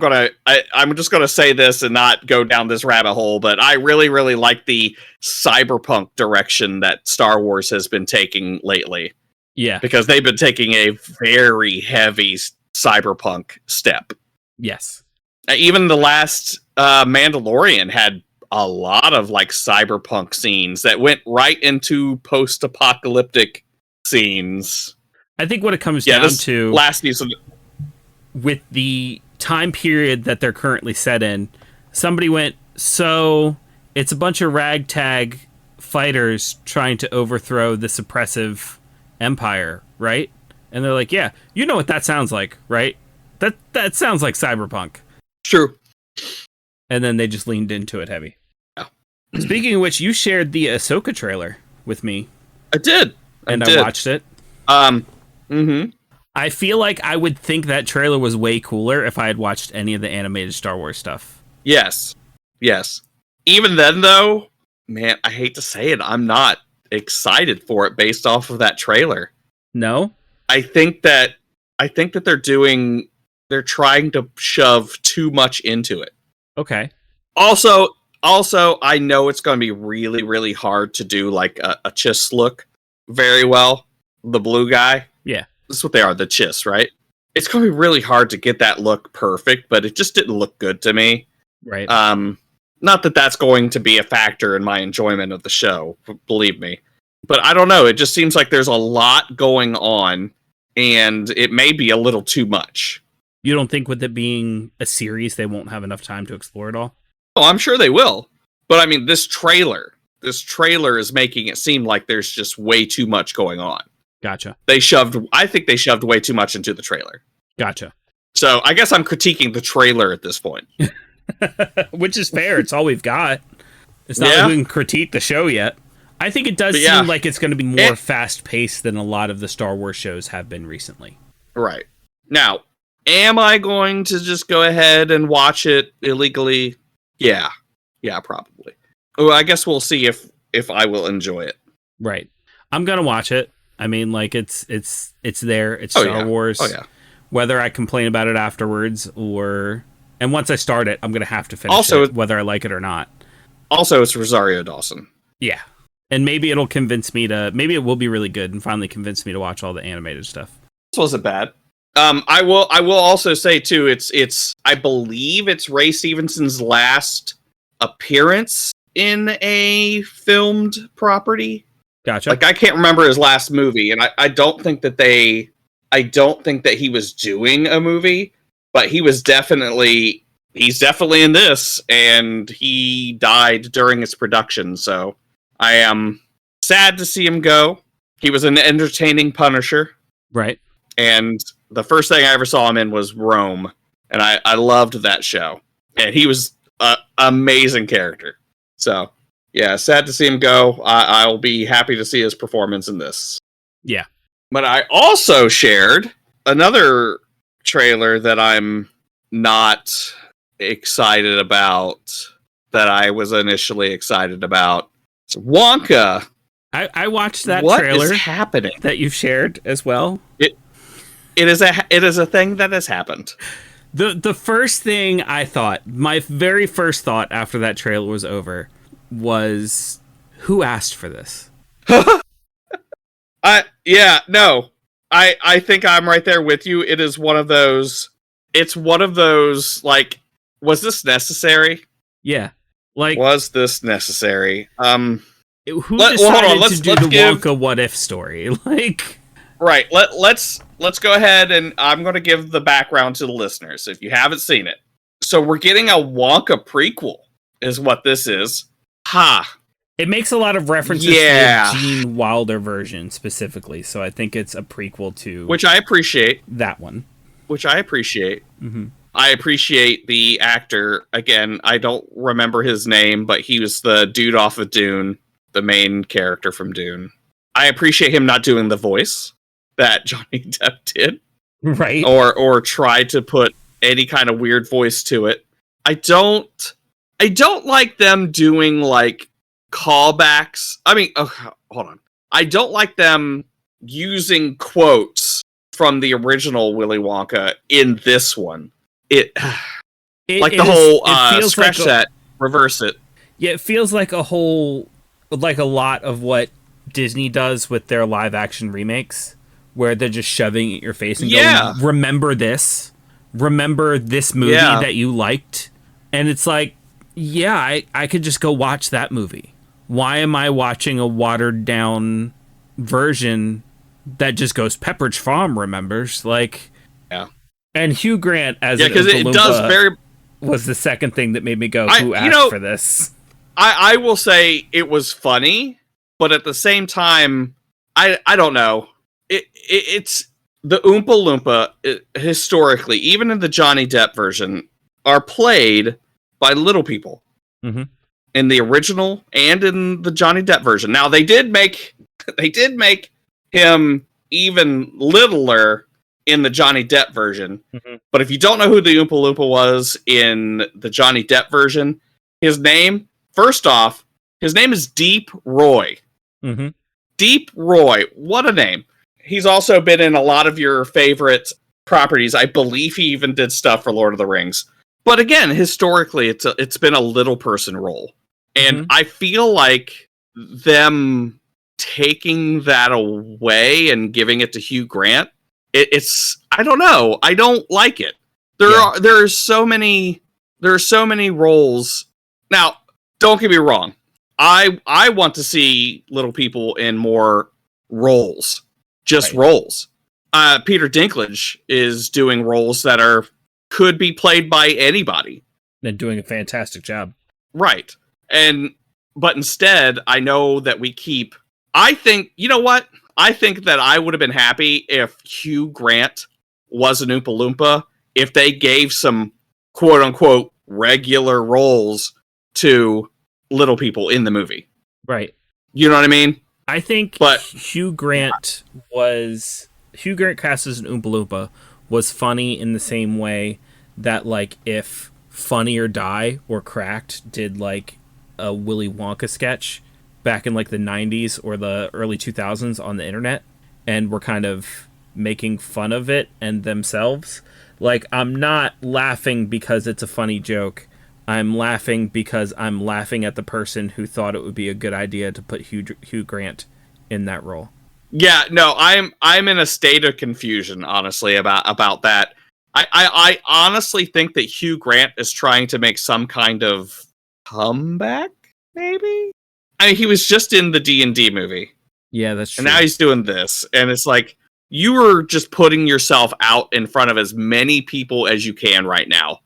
just gonna say this and not go down this rabbit hole, but I really, really like the cyberpunk direction that Star Wars has been taking lately. Yeah, because they've been taking a very heavy cyberpunk step. Yes, even the last Mandalorian had a lot of like cyberpunk scenes that went right into post-apocalyptic scenes. I think what it comes down to last season, with the time period that they're currently set in, somebody went, so it's a bunch of ragtag fighters trying to overthrow this oppressive empire, right? And they're like, yeah, you know what that sounds like, right? That sounds like cyberpunk. True. And then they just leaned into it heavy. Yeah. Speaking of which, you shared the Ahsoka trailer with me. I did. I watched it. I feel like I would think that trailer was way cooler if I had watched any of the animated Star Wars stuff. Yes. Even then, though, man, I hate to say it, I'm not excited for it based off of that trailer. No? I think that they're trying to shove too much into it. Okay. Also, I know it's going to be really, really hard to do like a Chiss look very well. The blue guy. Yeah. That's what they are, the Chiss, right? It's going to be really hard to get that look perfect, but it just didn't look good to me. Right. Not that that's going to be a factor in my enjoyment of the show, believe me. But I don't know, it just seems like there's a lot going on, and it may be a little too much. You don't think with it being a series, they won't have enough time to explore it all? Oh, I'm sure they will. But I mean, this trailer is making it seem like there's just way too much going on. Gotcha. I think they shoved way too much into the trailer. Gotcha. So I guess I'm critiquing the trailer at this point. Which is fair. It's all we've got. It's not like we can critique the show yet. I think it does seem like it's going to be more fast-paced than a lot of the Star Wars shows have been recently. Right. Now, am I going to just go ahead and watch it illegally? Yeah. Yeah, probably. Well, I guess we'll see if I will enjoy it. Right. I'm going to watch it. I mean, like, it's there. It's Star Wars. Oh, yeah. Whether I complain about it afterwards or... And once I start it, I'm going to have to finish it, whether I like it or not. Also, it's Rosario Dawson. Yeah. And maybe it'll convince me to... Maybe it will be really good and finally convince me to watch all the animated stuff. This wasn't bad. I will also say, too, it's I believe it's Ray Stevenson's last appearance in a filmed property. Gotcha. Like, I can't remember his last movie, and I don't think that he was doing a movie, but he's definitely in this, and he died during its production, so I am sad to see him go. He was an entertaining Punisher. Right. And the first thing I ever saw him in was Rome, and I loved that show. And he was an amazing character. So, yeah, sad to see him go. I'll be happy to see his performance in this. Yeah. But I also shared another trailer that I'm not excited about, that I was initially excited about. It's Wonka. I watched that What trailer is happening? that you've shared as well. It is a thing that has happened. The first thing I thought, my very first thought after that trailer was over, was, who asked for this? I think I'm right there with you. It is one of those. It's one of those, like, was this necessary? Yeah. Like, Was this necessary? who decided to do the Wonka what if story? Like, right. Let's go ahead, and I'm going to give the background to the listeners if you haven't seen it. So we're getting a Wonka prequel, is what this is. Ha. it makes a lot of references to the Gene Wilder version specifically, so I think it's a prequel to Which I appreciate. that one. Mm-hmm. I appreciate the actor. Again, I don't remember his name, but he was the dude off of Dune, the main character from Dune. I appreciate him not doing the voice that Johnny Depp did. Right. Or tried to put any kind of weird voice to it. I don't like them doing, like, callbacks. I mean, hold on. I don't like them using quotes from the original Willy Wonka in this one. Scratch that, reverse it. Yeah, it feels like a lot of what Disney does with their live action remakes, where they're just shoving it in your face and going, remember this movie that you liked. And it's like, yeah, I could just go watch that movie. Why am I watching a watered down version that just goes Pepperidge Farm remembers? Like, yeah. And Hugh Grant as because it does very was the second thing that made me go, who asked for this? I will say it was funny, but at the same time, I don't know. It's the Oompa Loompa historically, even in the Johnny Depp version, are played by little people. Mm-hmm. In the original and in the Johnny Depp version. Now they did make him even littler in the Johnny Depp version. Mm-hmm. But if you don't know who the Oompa Loompa was in the Johnny Depp version, his name is Deep Roy. Mm-hmm. Deep Roy. What a name. He's also been in a lot of your favorite properties. I believe he even did stuff for Lord of the Rings. But again, historically, it's been a little person role. And I feel like them taking that away and giving it to Hugh Grant, it's I don't know. I don't like it. There are so many roles. Now, don't get me wrong. I want to see little people in more roles. Just roles. Peter Dinklage is doing roles that could be played by anybody. And doing a fantastic job. Right. But instead, I know that I think, you know what? I think that I would have been happy if Hugh Grant was an Oompa Loompa, if they gave some quote unquote regular roles to little people in the movie. Right. You know what I mean? I think Hugh Grant cast as an Oompa Loompa was funny in the same way that, like, if Funny or Die or Cracked did, like, a Willy Wonka sketch back in, like, the 90s or the early 2000s on the internet, and were kind of making fun of it and themselves. Like, I'm not laughing because it's a funny joke. I'm laughing because I'm laughing at the person who thought it would be a good idea to put Hugh Grant in that role. Yeah, no, I'm in a state of confusion, honestly, about that. I honestly think that Hugh Grant is trying to make some kind of comeback, maybe? I mean, he was just in the D&D movie. Yeah, that's true. And now he's doing this. And it's like, you are just putting yourself out in front of as many people as you can right now.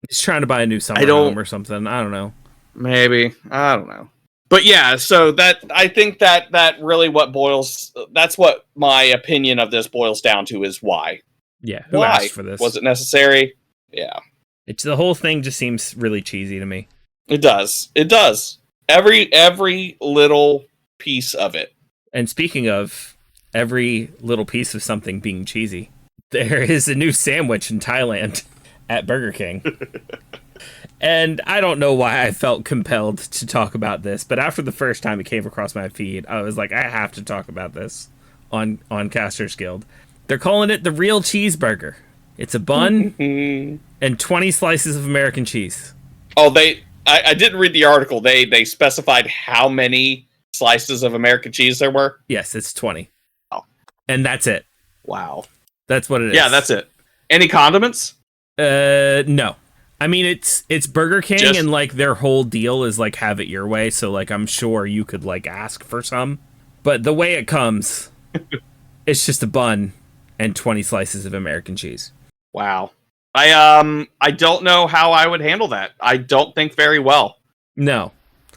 He's trying to buy a new summer home or something. I don't know. Maybe. I don't know. But yeah, so that I think that really that's what my opinion of this boils down to is why. Yeah, who asked for this? Was it necessary? Yeah. The whole thing just seems really cheesy to me. It does. It does. Every little piece of it. And speaking of every little piece of something being cheesy, there is a new sandwich in Thailand at Burger King. And I don't know why I felt compelled to talk about this, but after the first time it came across my feed, I was like, I have to talk about this on Caster's Guild. They're calling it the real cheeseburger. It's a bun and 20 slices of American cheese. Oh, I didn't read the article. They specified how many slices of American cheese there were? Yes, it's 20. Oh. And that's it. Wow. That's what it is. Yeah, that's it. Any condiments? No. I mean, it's Burger King, and like their whole deal is like have it your way. So like I'm sure you could like ask for some, but the way it comes, it's just a bun and 20 slices of American cheese. Wow. I don't know how I would handle that. I don't think very well. No.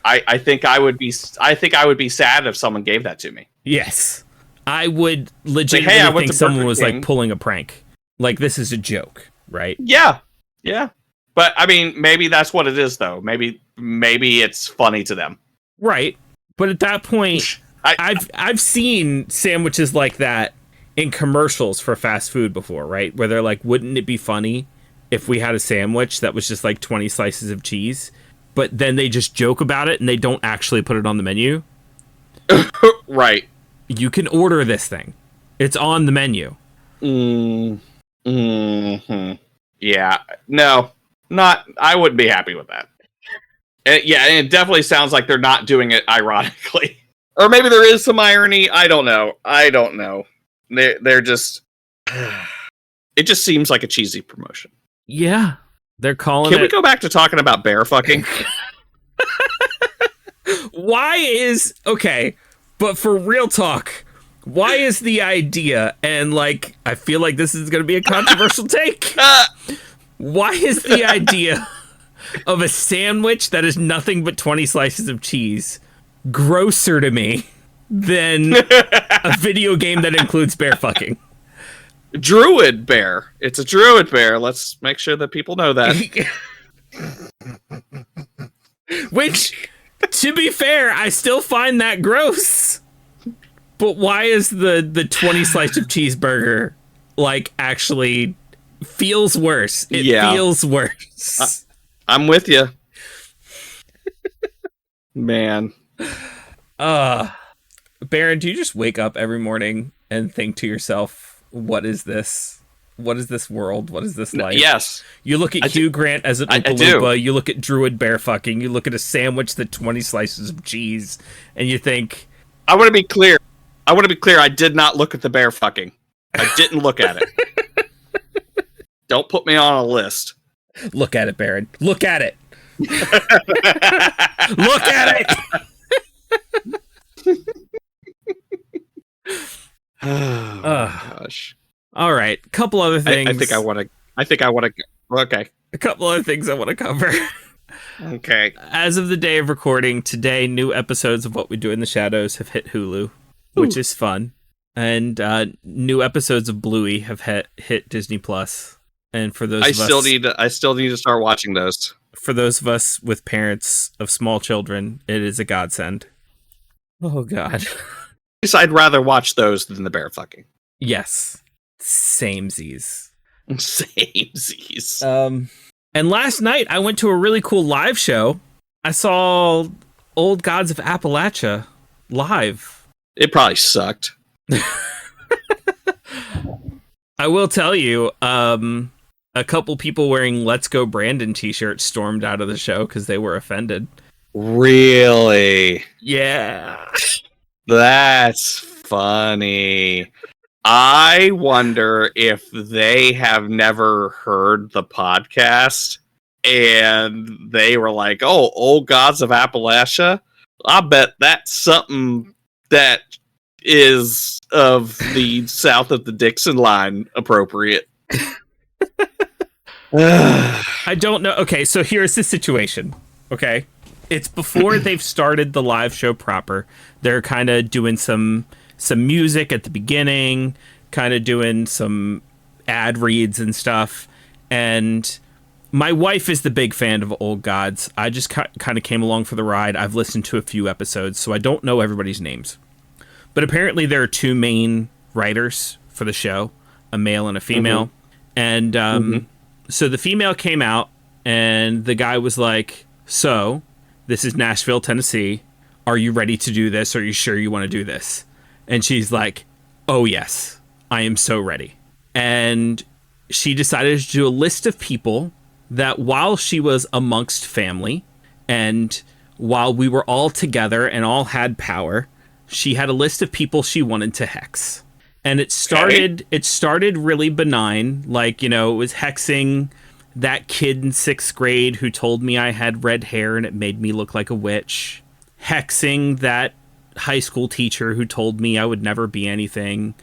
I think I would be sad if someone gave that to me. Yes. I would legitimately think someone was like pulling a prank. Like this is a joke, right? Yeah. Yeah. But I mean, maybe that's what it is, though. Maybe it's funny to them, right? But at that point, I've seen sandwiches like that in commercials for fast food before, right? Where they're like, "Wouldn't it be funny if we had a sandwich that was just like 20 slices of cheese?" But then they just joke about it and they don't actually put it on the menu. Right? You can order this thing; it's on the menu. Yeah. No. I wouldn't be happy with that. And it definitely sounds like they're not doing it ironically. Or maybe there is some irony. I don't know. They're just... It just seems like a cheesy promotion. Yeah. They're calling Can we go back to talking about bear fucking? Okay, but for real talk, why is the idea, and like, I feel like this is going to be a controversial take... Why is the idea of a sandwich that is nothing but 20 slices of cheese grosser to me than a video game that includes bear fucking? Druid bear. It's a druid bear. Let's make sure that people know that. Which, to be fair, I still find that gross. But why is the 20 slice of cheeseburger like actually... feels worse. It feels worse. I'm with you. Man. Baron, do you just wake up every morning and think to yourself, what is this? What is this world? What is this life? Yes. You look at Hugh Grant as an Oompa Loompa, you look at Druid bear fucking, you look at a sandwich that 20 slices of cheese, and you think... I want to be clear. I did not look at the bear fucking. I didn't look at it. Don't put me on a list. Look at it, Baron. Look at it. Look at it. Oh gosh. All right. Couple other things. I think I want to. Okay. A couple other things I want to cover. Okay. As of the day of recording today, new episodes of What We Do in the Shadows have hit Hulu, which is fun, and new episodes of Bluey have hit Disney Plus. And for those I still need to start watching those. For those of us with parents of small children, it is a godsend. Oh God. I'd rather watch those than the bear fucking. Yes. Samesies. Samesies. And last night I went to a really cool live show. I saw Old Gods of Appalachia live. It probably sucked. I will tell you, a couple people wearing Let's Go Brandon t-shirts stormed out of the show because they were offended. Really? Yeah. That's funny. I wonder if they have never heard the podcast and they were like, "Oh, Old Gods of Appalachia." I bet that's something that is of the south of the Dixon line appropriate. I don't know. Okay, so here's the situation. Okay, it's before they've started the live show proper. They're kind of doing some music at the beginning, kind of doing some ad reads and stuff. And my wife is the big fan of Old Gods. I just kind of came along for the ride. I've listened to a few episodes, so I don't know everybody's names. But apparently there are two main writers for the show, a male and a female. Mm-hmm. And so the female came out, and the guy was like, "So, this is Nashville, Tennessee. Are you ready to do this? Are you sure you want to do this?" And she's like, "Oh, yes, I am so ready." And she decided to do a list of people that while she was amongst family and while we were all together and all had power, she had a list of people she wanted to hex. And it started really benign. Like, it was hexing that kid in 6th grade who told me I had red hair and it made me look like a witch. Hexing that high school teacher who told me I would never be anything.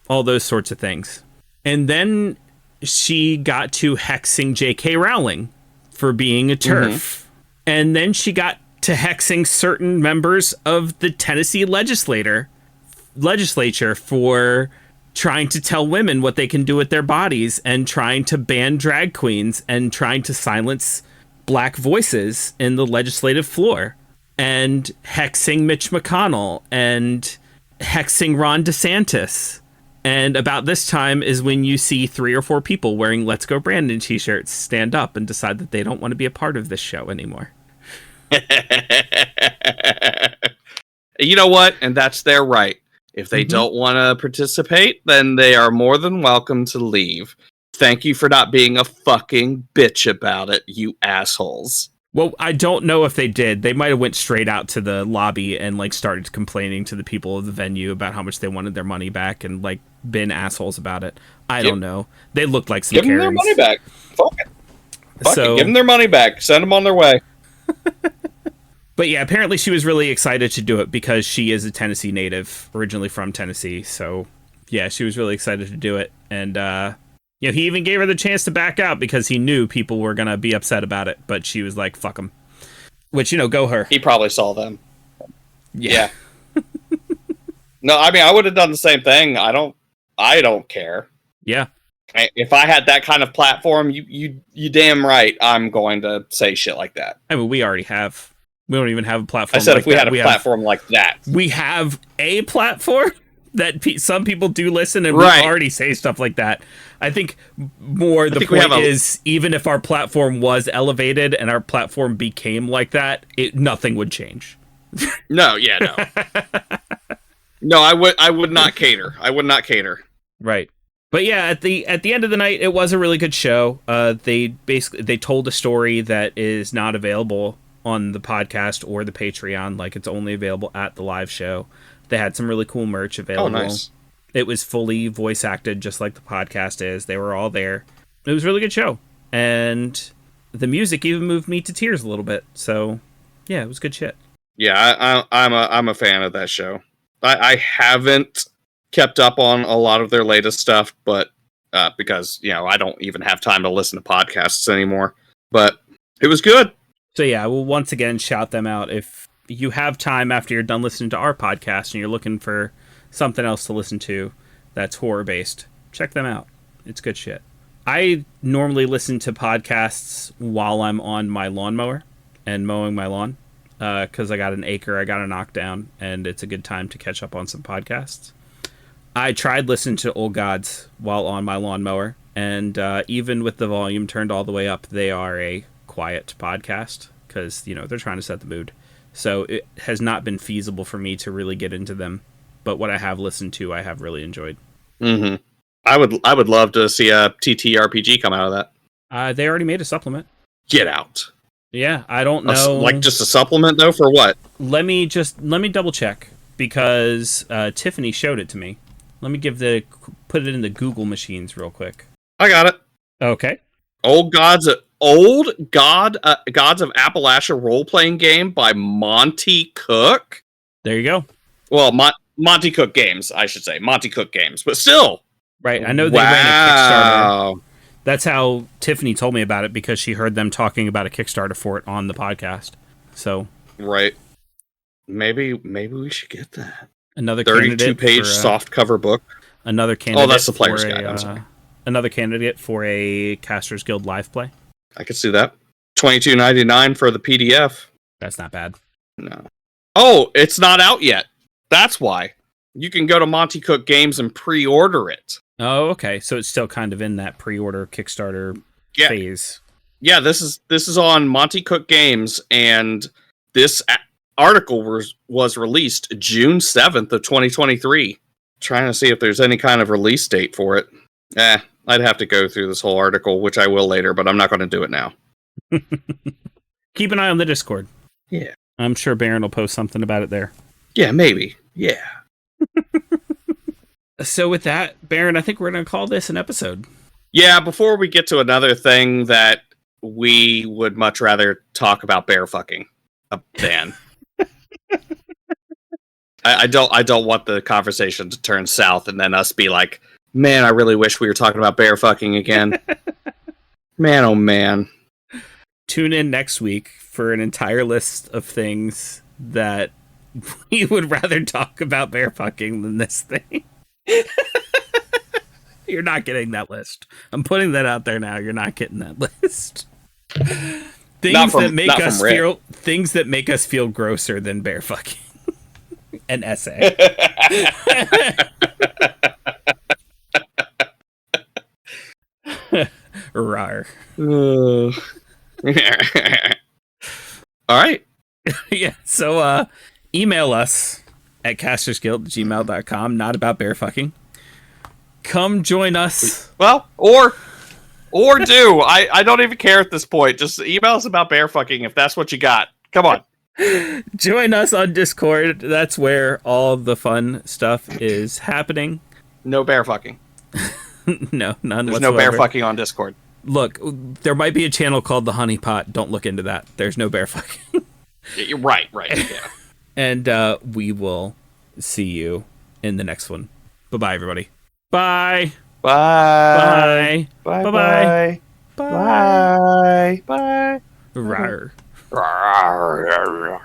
All those sorts of things. And then she got to hexing J.K. Rowling for being a TERF. Mm-hmm. And then she got to hexing certain members of the Tennessee legislature for trying to tell women what they can do with their bodies and trying to ban drag queens and trying to silence black voices in the legislative floor, and hexing Mitch McConnell and hexing Ron DeSantis. And about this time is when you see 3 or 4 people wearing Let's Go Brandon t-shirts stand up and decide that they don't want to be a part of this show anymore. You know what? And that's their right. If they don't want to participate, then they are more than welcome to leave. Thank you for not being a fucking bitch about it, you assholes. Well, I don't know if they did. They might have went straight out to the lobby and started complaining to the people of the venue about how much they wanted their money back and been assholes about it. I don't know. They looked like some Karens. Give them their money back. Fuck it. Give them their money back. Send them on their way. But yeah, apparently she was really excited to do it because she is a Tennessee native, originally from Tennessee. So yeah, she was really excited to do it. And he even gave her the chance to back out because he knew people were going to be upset about it. But she was like, fuck them. Which, go her. He probably saw them. Yeah. No, I mean, I would have done the same thing. I don't care. Yeah. If I had that kind of platform, you damn right I'm going to say shit like that. I mean, we already have. We don't even have a platform. I said if we had a platform like that. We have a platform that some people do listen, and we already say stuff like that. I think the point is, even if our platform was elevated and our platform became like that, nothing would change. No. No, I would not cater. I would not cater. Right. But yeah, at the end of the night, it was a really good show. They told a story that is not available on the podcast or the Patreon. It's only available at the live show. They had some really cool merch available. Oh, nice. It was fully voice acted, just like the podcast is. They were all there. It was a really good show. And the music even moved me to tears a little bit. So yeah, it was good shit. Yeah, I'm a fan of that show. I haven't kept up on a lot of their latest stuff, but because I don't even have time to listen to podcasts anymore. But it was good. So yeah, we'll once again shout them out. If you have time after you're done listening to our podcast and you're looking for something else to listen to that's horror based, check them out. It's good shit. I normally listen to podcasts while I'm on my lawnmower and mowing my lawn because I got an acre I got to knock down, and it's a good time to catch up on some podcasts. I tried listening to Old Gods while on my lawnmower, and even with the volume turned all the way up, they are a quiet podcast because they're trying to set the mood. So it has not been feasible for me to really get into them, but what I have listened to, I have really enjoyed. Mm-hmm. I would love to see a TTRPG come out of that. They already made a supplement. Get out. Yeah, I don't know. Just a supplement though for what? Let me double check because Tiffany showed it to me. Let me put it in the Google machines real quick. I got it. Okay. Old Gods old Gods of Appalachia role-playing game by Monty Cook. There you go. Well, Monty Cook Games, I should say. Monty Cook Games. But still. Right. I know they ran a Kickstarter. That's how Tiffany told me about it, because she heard them talking about a Kickstarter for it on the podcast. So. Right. Maybe we should get that. Another 32-page softcover book. Another candidate. Oh, that's the player's guide. I'm sorry. Another candidate for a Casters Guild live play. I could see that. $22.99 for the PDF. That's not bad. No. Oh, it's not out yet. That's why. You can go to Monty Cook Games and pre-order it. Oh, okay. So it's still kind of in that pre-order Kickstarter phase. Yeah, this is on Monty Cook Games, and this article was released June 7th of 2023. Trying to see if there's any kind of release date for it. I'd have to go through this whole article, which I will later, but I'm not going to do it now. Keep an eye on the Discord. Yeah. I'm sure Baron will post something about it there. Yeah, maybe. Yeah. So with that, Baron, I think we're going to call this an episode. Yeah, before we get to another thing that we would much rather talk about bear fucking than. I don't want the conversation to turn south and then us be like, man, I really wish we were talking about bear fucking again. Man, oh man. Tune in next week for an entire list of things that we would rather talk about bear fucking than this thing. You're not getting that list. I'm putting that out there now. You're not getting that list. Things that make us feel grosser than bear fucking. An essay. Rawr. All right. Yeah, so email us at castersguild@gmail.com, not about bear fucking. Come join us. Well, or do. I don't even care at this point. Just email us about bear fucking if that's what you got. Come on. Join us on Discord. That's where all the fun stuff is happening. No bear fucking. No, none There's whatsoever. no bear fucking on Discord. Look, there might be a channel called The Honey Pot. Don't look into that. There's no bear fucking. You're right. Yeah. And we will see you in the next one. Bye-bye, everybody. Bye. Bye. Bye. Bye. Bye-bye. Bye. Bye. Bye. Rawr. Rawr.